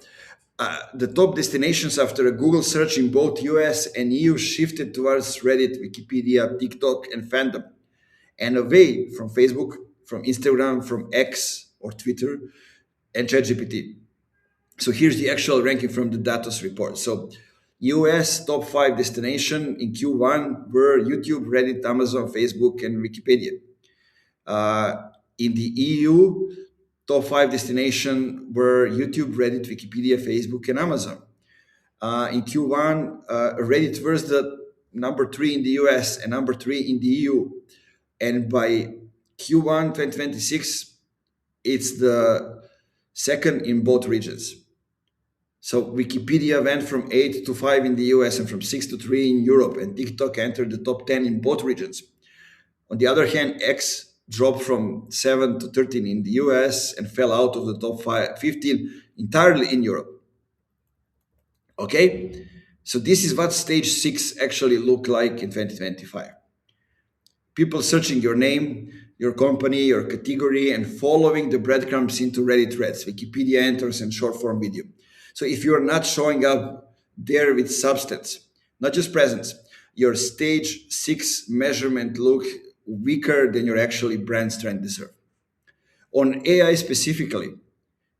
The top destinations after a Google search in both US and EU shifted towards Reddit, Wikipedia, TikTok, and fandom, and away from Facebook, from Instagram, from X or Twitter, and ChatGPT. So here's the actual ranking from the Datos report. So US top 5 destination in Q1 were YouTube, Reddit, Amazon, Facebook, and Wikipedia. In the EU, top 5 destination were YouTube, Reddit, Wikipedia, Facebook, and Amazon. In Q1, Reddit was the number 3 in the US and number 3 in the EU. And by Q1 2026, it's the second in both regions. So Wikipedia went from 8 to 5 in the US and from 6 to 3 in Europe, and TikTok entered the top 10 in both regions. On the other hand, X dropped from 7 to 13 in the US and fell out of the top 15 entirely in Europe. Okay, so this is what stage 6 actually looked like in 2025. People searching your name, your company, your category, and following the breadcrumbs into Reddit threads, Wikipedia enters, and short form video. So if you are not showing up there with substance, not just presence, your stage 6 measurement look weaker than your actually brand strength deserve. On AI specifically,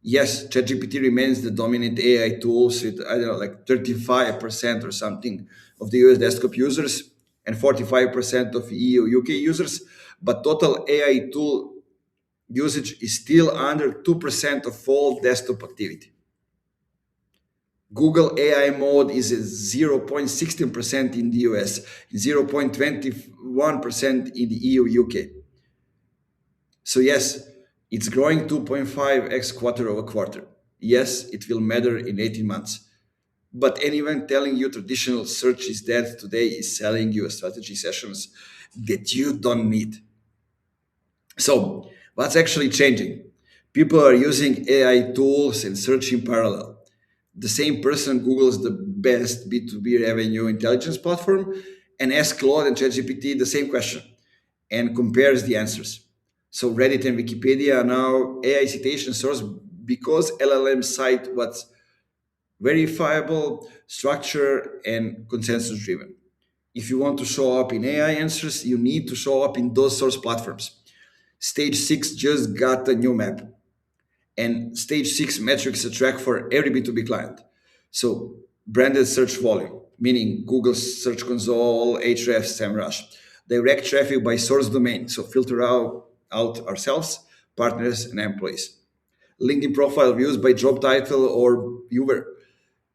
yes, ChatGPT remains the dominant AI tools with, I don't know, like 35% or something of the US desktop users and 45% of EU, UK users, but total AI tool usage is still under 2% of all desktop activity. Google AI mode is at 0.16% in the US, 0.21% in the EU, UK. So yes, it's growing 2.5x quarter over quarter. Yes, it will matter in 18 months. But anyone telling you traditional search is dead today is selling you a strategy sessions that you don't need. So what's actually changing? People are using AI tools and search in parallel. The same person Googles the best B2B revenue intelligence platform and asks Claude and ChatGPT the same question and compares the answers. So Reddit and Wikipedia are now AI citation source because LLM cite what's verifiable, structured, and consensus driven. If you want to show up in AI answers, you need to show up in those source platforms. Stage 6 just got a new map, and stage 6 metrics are tracked for every B2B client. So branded search volume, meaning Google Search Console, Ahrefs, SEMrush. Direct traffic by source domain, so filter out ourselves, partners, and employees. LinkedIn profile views by job title or viewer,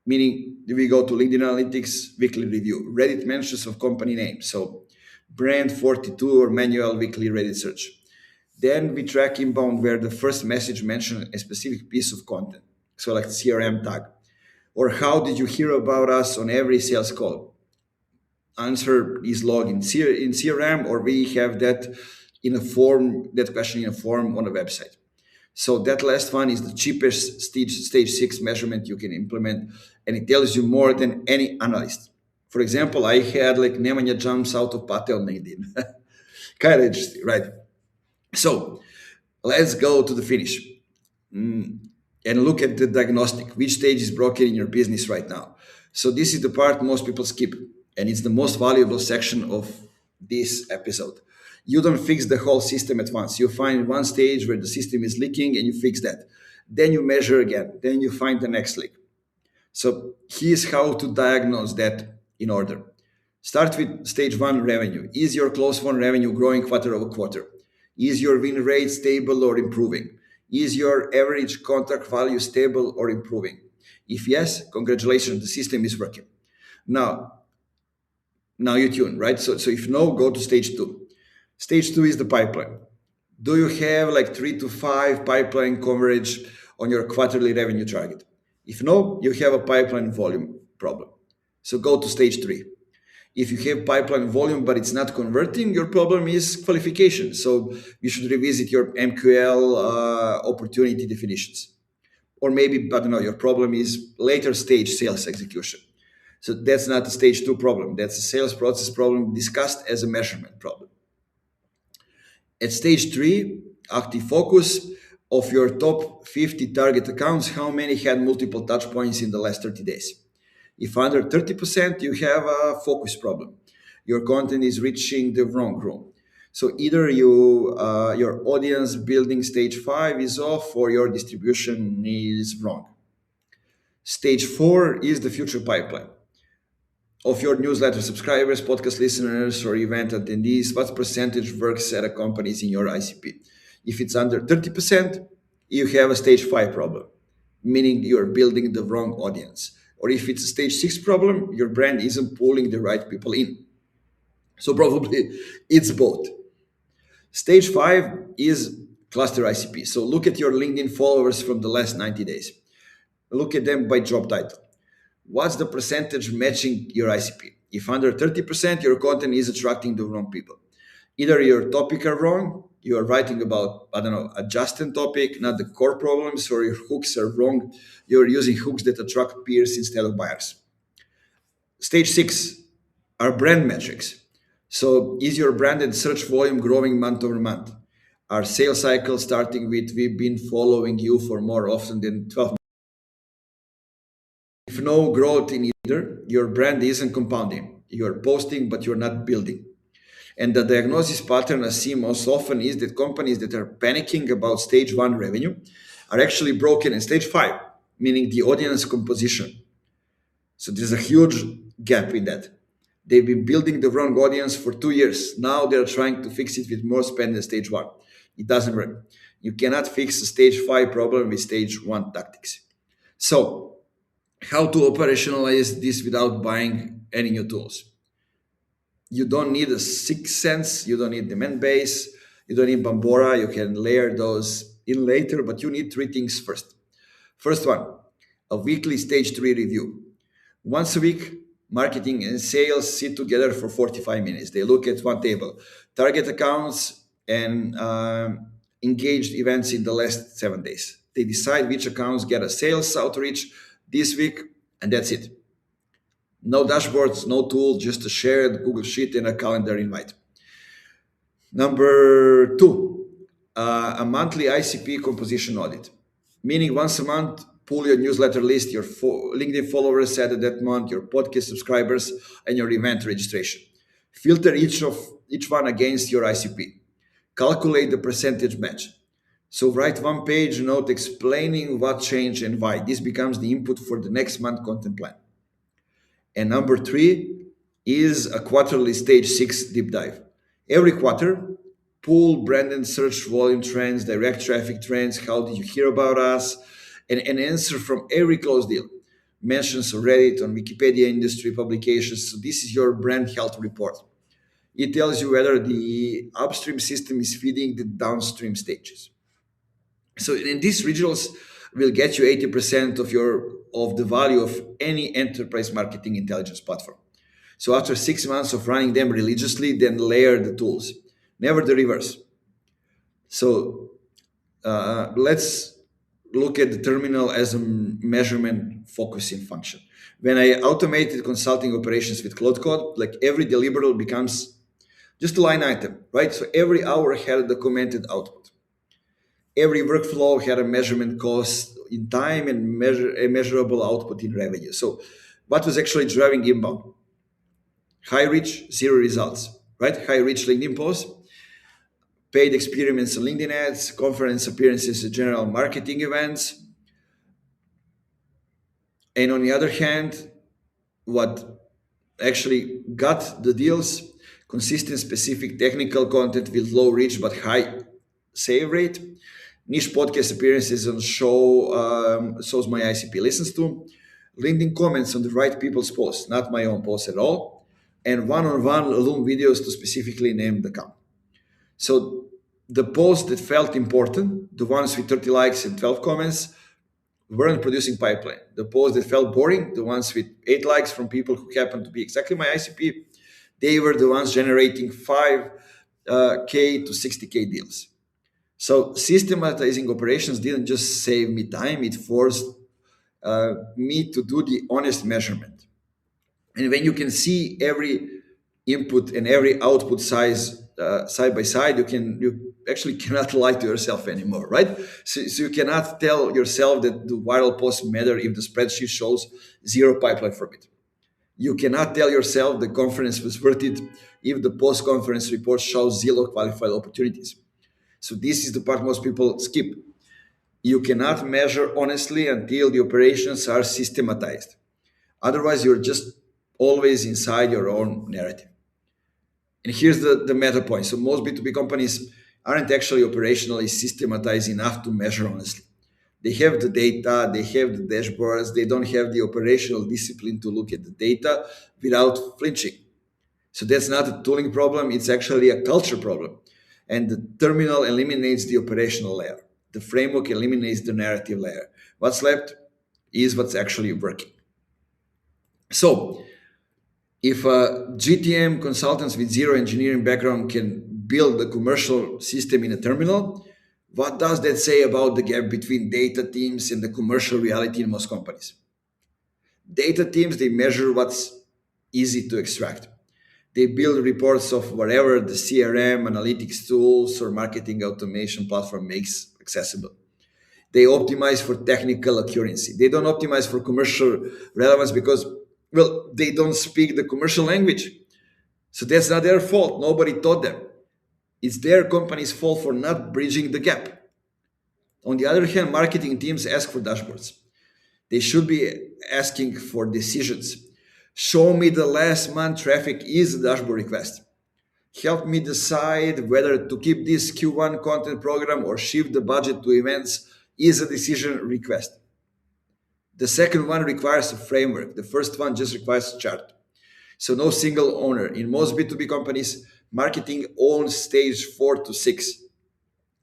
meaning we go to LinkedIn Analytics weekly review. Reddit mentions of company name, so brand 42 or manual weekly Reddit search. Then we track inbound where the first message mentioned a specific piece of content, so like CRM tag. Or how did you hear about us on every sales call? Answer is logged in CRM, or we have that in a form, that question in a form on a website. So that last one is the cheapest stage 6 measurement you can implement, and it tells you more than any analyst. For example, I had like Nemanja jumps out of Pate on LinkedIn. Kind of interesting, right? So let's go to the finish. And look at the diagnostic. Which stage is broken in your business right now? So this is the part most people skip, and it's the most valuable section of this episode. You don't fix the whole system at once. You find one stage where the system is leaking and you fix that. Then you measure again. Then you find the next leak. So here's how to diagnose that in order. Start with stage 1 revenue. Is your close one revenue growing quarter over quarter? Is your win rate stable or improving? Is your average contract value stable or improving? If yes, congratulations, the system is working. Now, now you tune, right? So if no, go to stage 2. Stage 2 is the pipeline. Do you have like 3 to 5 pipeline coverage on your quarterly revenue target? If no, you have a pipeline volume problem. So go to stage 3. If you have pipeline volume but it's not converting, your problem is qualification. So you should revisit your MQL opportunity definitions. Or maybe, I don't know, your problem is later stage sales execution. So that's not a stage 2 problem. That's a sales process problem discussed as a measurement problem. At stage 3, active focus of your top 50 target accounts, how many had multiple touch points in the last 30 days? If under 30%, you have a focus problem. Your content is reaching the wrong room. So either your audience building stage 5 is off or your distribution is wrong. Stage 4 is the future pipeline of your newsletter subscribers, podcast listeners, or event attendees. What percentage works at a companies in your ICP? If it's under 30%, you have a stage 5 problem, meaning you're building the wrong audience. Or if it's a stage 6 problem, your brand isn't pulling the right people in. So probably it's both. Stage 5 is cluster ICP. So look at your LinkedIn followers from the last 90 days. Look at them by job title. What's the percentage matching your ICP? If under 30%, your content is attracting the wrong people. Either your topic are wrong, you are writing about, I don't know, a Justin topic, not the core problems, or your hooks are wrong. You're using hooks that attract peers instead of buyers. Stage 6 are brand metrics. So is your branded search volume growing month over month? Are sales cycles starting with we've been following you for more often than 12 months? If no growth in either, your brand isn't compounding. You're posting, but you're not building. And the diagnosis pattern I see most often is that companies that are panicking about stage 1 revenue are actually broken in stage 5, meaning the audience composition. So there's a huge gap in that. They've been building the wrong audience for 2 years. Now they're trying to fix it with more spend in stage 1. It doesn't work. You cannot fix a stage 5 problem with stage 1 tactics. So how to operationalize this without buying any new tools? You don't need a sixth sense. You don't need demand base. You don't need Bambora. You can layer those in later, but you need 3 things first. First one, a weekly stage 3 review. Once a week, marketing and sales sit together for 45 minutes. They look at one table, target accounts and engaged events in the last 7 days. They decide which accounts get a sales outreach this week, and that's it. No dashboards, no tool, just a shared Google Sheet and a calendar invite. Number 2, a monthly ICP composition audit, meaning once a month, pull your newsletter list, your LinkedIn followers added that month, your podcast subscribers, and your event registration. Filter each one against your ICP. Calculate the percentage match. So write 1-page note explaining what changed and why. This becomes the input for the next month content plan. And number 3 is a quarterly stage 6 deep dive. Every quarter, pull brand and search volume trends, direct traffic trends, how did you hear about us, and an answer from every closed deal. Mentions on Reddit, on Wikipedia industry publications. So this is your brand health report. It tells you whether the upstream system is feeding the downstream stages. So in these regionals will get you 80% of your of the value of any enterprise marketing intelligence platform. So after 6 months of running them religiously, then layer the tools, never the reverse. So let's look at the terminal as a measurement focusing function. When I automated consulting operations with Cloud Code, like every deliverable becomes just a line item, right? So every hour had a documented output. Every workflow had a measurement cost in time and a measurable output in revenue. So what was actually driving inbound? High reach, zero results, right? High reach LinkedIn posts, paid experiments on LinkedIn ads, conference appearances at general marketing events. And on the other hand, what actually got the deals, consistent specific technical content with low reach but high save rate, niche podcast appearances on shows my ICP listens to, LinkedIn comments on the right people's posts, not my own posts at all, and one-on-one Loom videos to specifically name the account. So the posts that felt important, the ones with 30 likes and 12 comments, weren't producing pipeline. The posts that felt boring, the ones with 8 likes from people who happened to be exactly my ICP, they were the ones generating 5K to 60K deals. So systematizing operations didn't just save me time, it forced me to do the honest measurement. And when you can see every input and every output size side by side, you actually cannot lie to yourself anymore, right? So you cannot tell yourself that the viral posts matter if the spreadsheet shows zero pipeline from it. You cannot tell yourself the conference was worth it if the post-conference report shows zero qualified opportunities. So this is the part most people skip. You cannot measure honestly until the operations are systematized. Otherwise, you're just always inside your own narrative. And here's the meta point. So most B2B companies aren't actually operationally systematized enough to measure honestly. They have the data, they have the dashboards, they don't have the operational discipline to look at the data without flinching. So that's not a tooling problem, it's actually a culture problem. And the terminal eliminates the operational layer. The framework eliminates the narrative layer. What's left is what's actually working. So if GTM consultants with zero engineering background can build a commercial system in a terminal, what does that say about the gap between data teams and the commercial reality in most companies? Data teams, they measure what's easy to extract. They build reports of whatever the CRM, analytics tools, or marketing automation platform makes accessible. They optimize for technical accuracy. They don't optimize for commercial relevance because, well, they don't speak the commercial language. So that's not their fault. Nobody taught them. It's their company's fault for not bridging the gap. On the other hand, marketing teams ask for dashboards. They should be asking for decisions. Show me the last month traffic is a dashboard request. Help me decide whether to keep this Q1 content program or shift the budget to events is a decision request. The second one requires a framework. The first one just requires a chart. So no single owner. In most B2B companies, marketing owns stage 4 to 6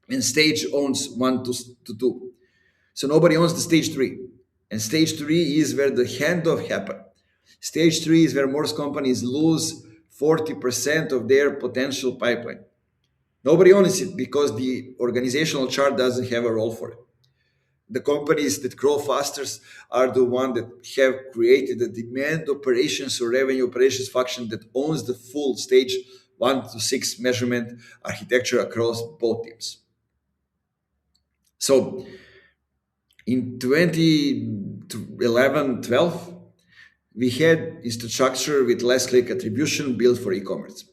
and stage owns 1 to 2. So nobody owns the stage 3. And stage 3 is where the handoff happens. Stage 3 is where most companies lose 40% of their potential pipeline. Nobody owns it because the organizational chart doesn't have a role for it. The companies that grow faster are the ones that have created a demand operations or revenue operations function that owns the full stage 1 to 6 measurement architecture across both teams. So in 2011-12, we had infrastructure with less click attribution built for e-commerce.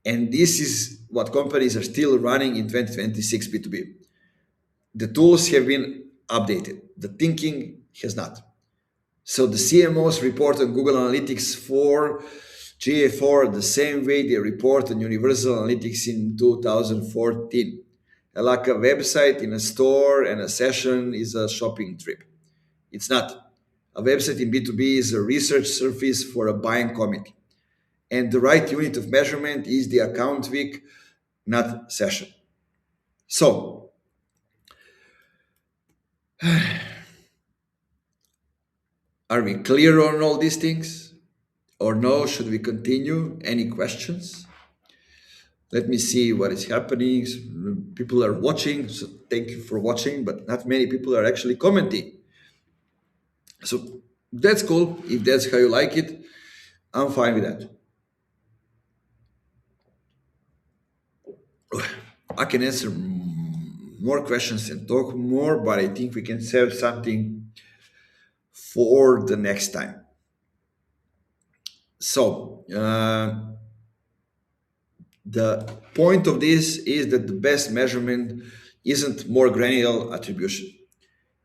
And this is what companies are still running in 2026 B2B. The tools have been updated. The thinking has not. So the CMOs report on Google Analytics 4, GA4 the same way they report on Universal Analytics in 2014. Like a website in a store and a session is a shopping trip. It's not. A website in B2B is a research surface for a buying committee. And the right unit of measurement is the account week, not session. So, Are we clear on all these things? Or no? Should we continue? Any questions? Let me see what is happening. People are watching, so thank you for watching, but not many people are actually commenting. So that's cool. If that's how you like it, I'm fine with that. I can answer more questions and talk more, but I think we can save something for the next time. So, the point of this is that the best measurement isn't more granular attribution.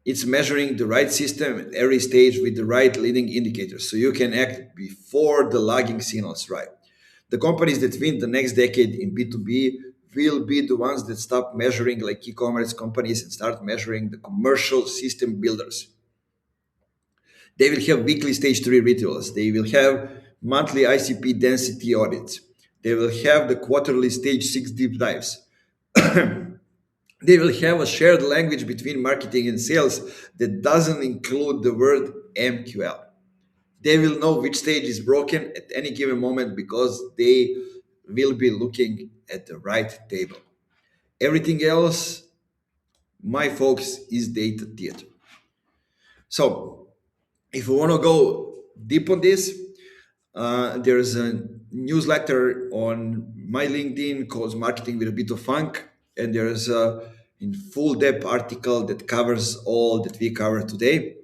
It's measuring the right system at every stage with the right leading indicators so you can act before the lagging signals rise. The companies that win the next decade in B2B will be the ones that stop measuring like e-commerce companies and start measuring the commercial system builders. They will have weekly stage 3 rituals. They will have monthly ICP density audits. They will have the quarterly stage 6 deep dives. They will have a shared language between marketing and sales that doesn't include the word MQL. They will know which stage is broken at any given moment because they will be looking at the right table. Everything else, my folks, is data theater. So, if you want to go deep on this, there's a newsletter on my LinkedIn called Marketing with a Bit of Funk, and there's a in full depth article that covers all that we cover today.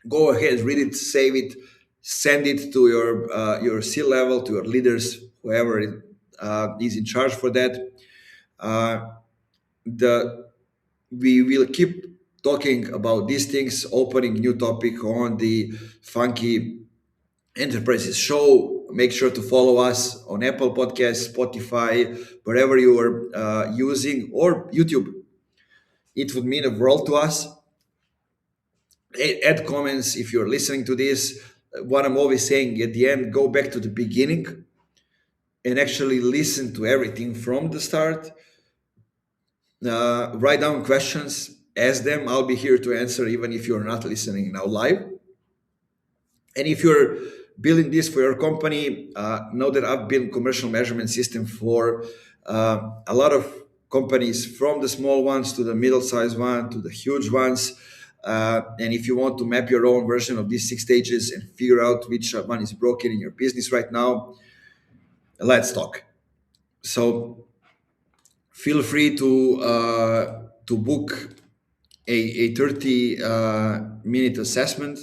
Go ahead, read it, save it, send it to your C level, to your leaders, whoever is in charge for that. Uh, the we will keep talking about these things, opening new topic on the Funky Enterprises show. Make sure to follow us on Apple Podcasts, Spotify, wherever you are using, or YouTube. It would mean a world to us. Add comments if you're listening to this. What I'm always saying at the end, go back to the beginning and actually listen to everything from the start. Write down questions, ask them. I'll be here to answer even if you're not listening now live. And if you're building this for your company, know that I've built commercial measurement system for a lot of companies, from the small ones to the middle-sized one to the huge ones. And if you want to map your own version of these 6 stages and figure out which one is broken in your business right now, let's talk. So feel free to book a 30 minute assessment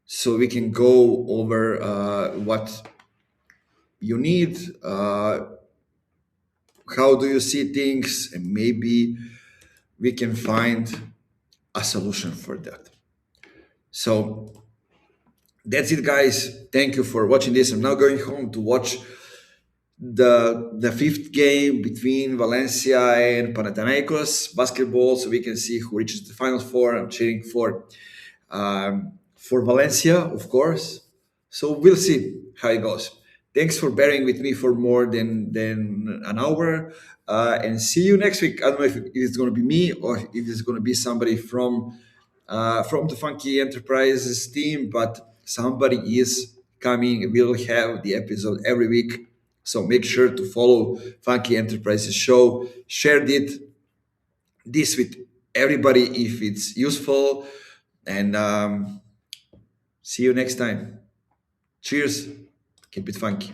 so we can go over what you need, how do you see things, and maybe we can find a solution for that. So that's it, guys. Thank you for watching this. I'm now going home to watch the fifth game between Valencia and Panathinaikos basketball, so we can see who reaches the final four. I'm cheering for Valencia, of course. So we'll see how it goes. Thanks for bearing with me for more than an hour, and see you next week. I don't know if it's going to be me or if it's going to be somebody from the Funky Enterprises team, but somebody is coming. We'll have the episode every week. So make sure to follow Funky Enterprises show. Share this with everybody if it's useful. And see you next time. Cheers. Keep it funky.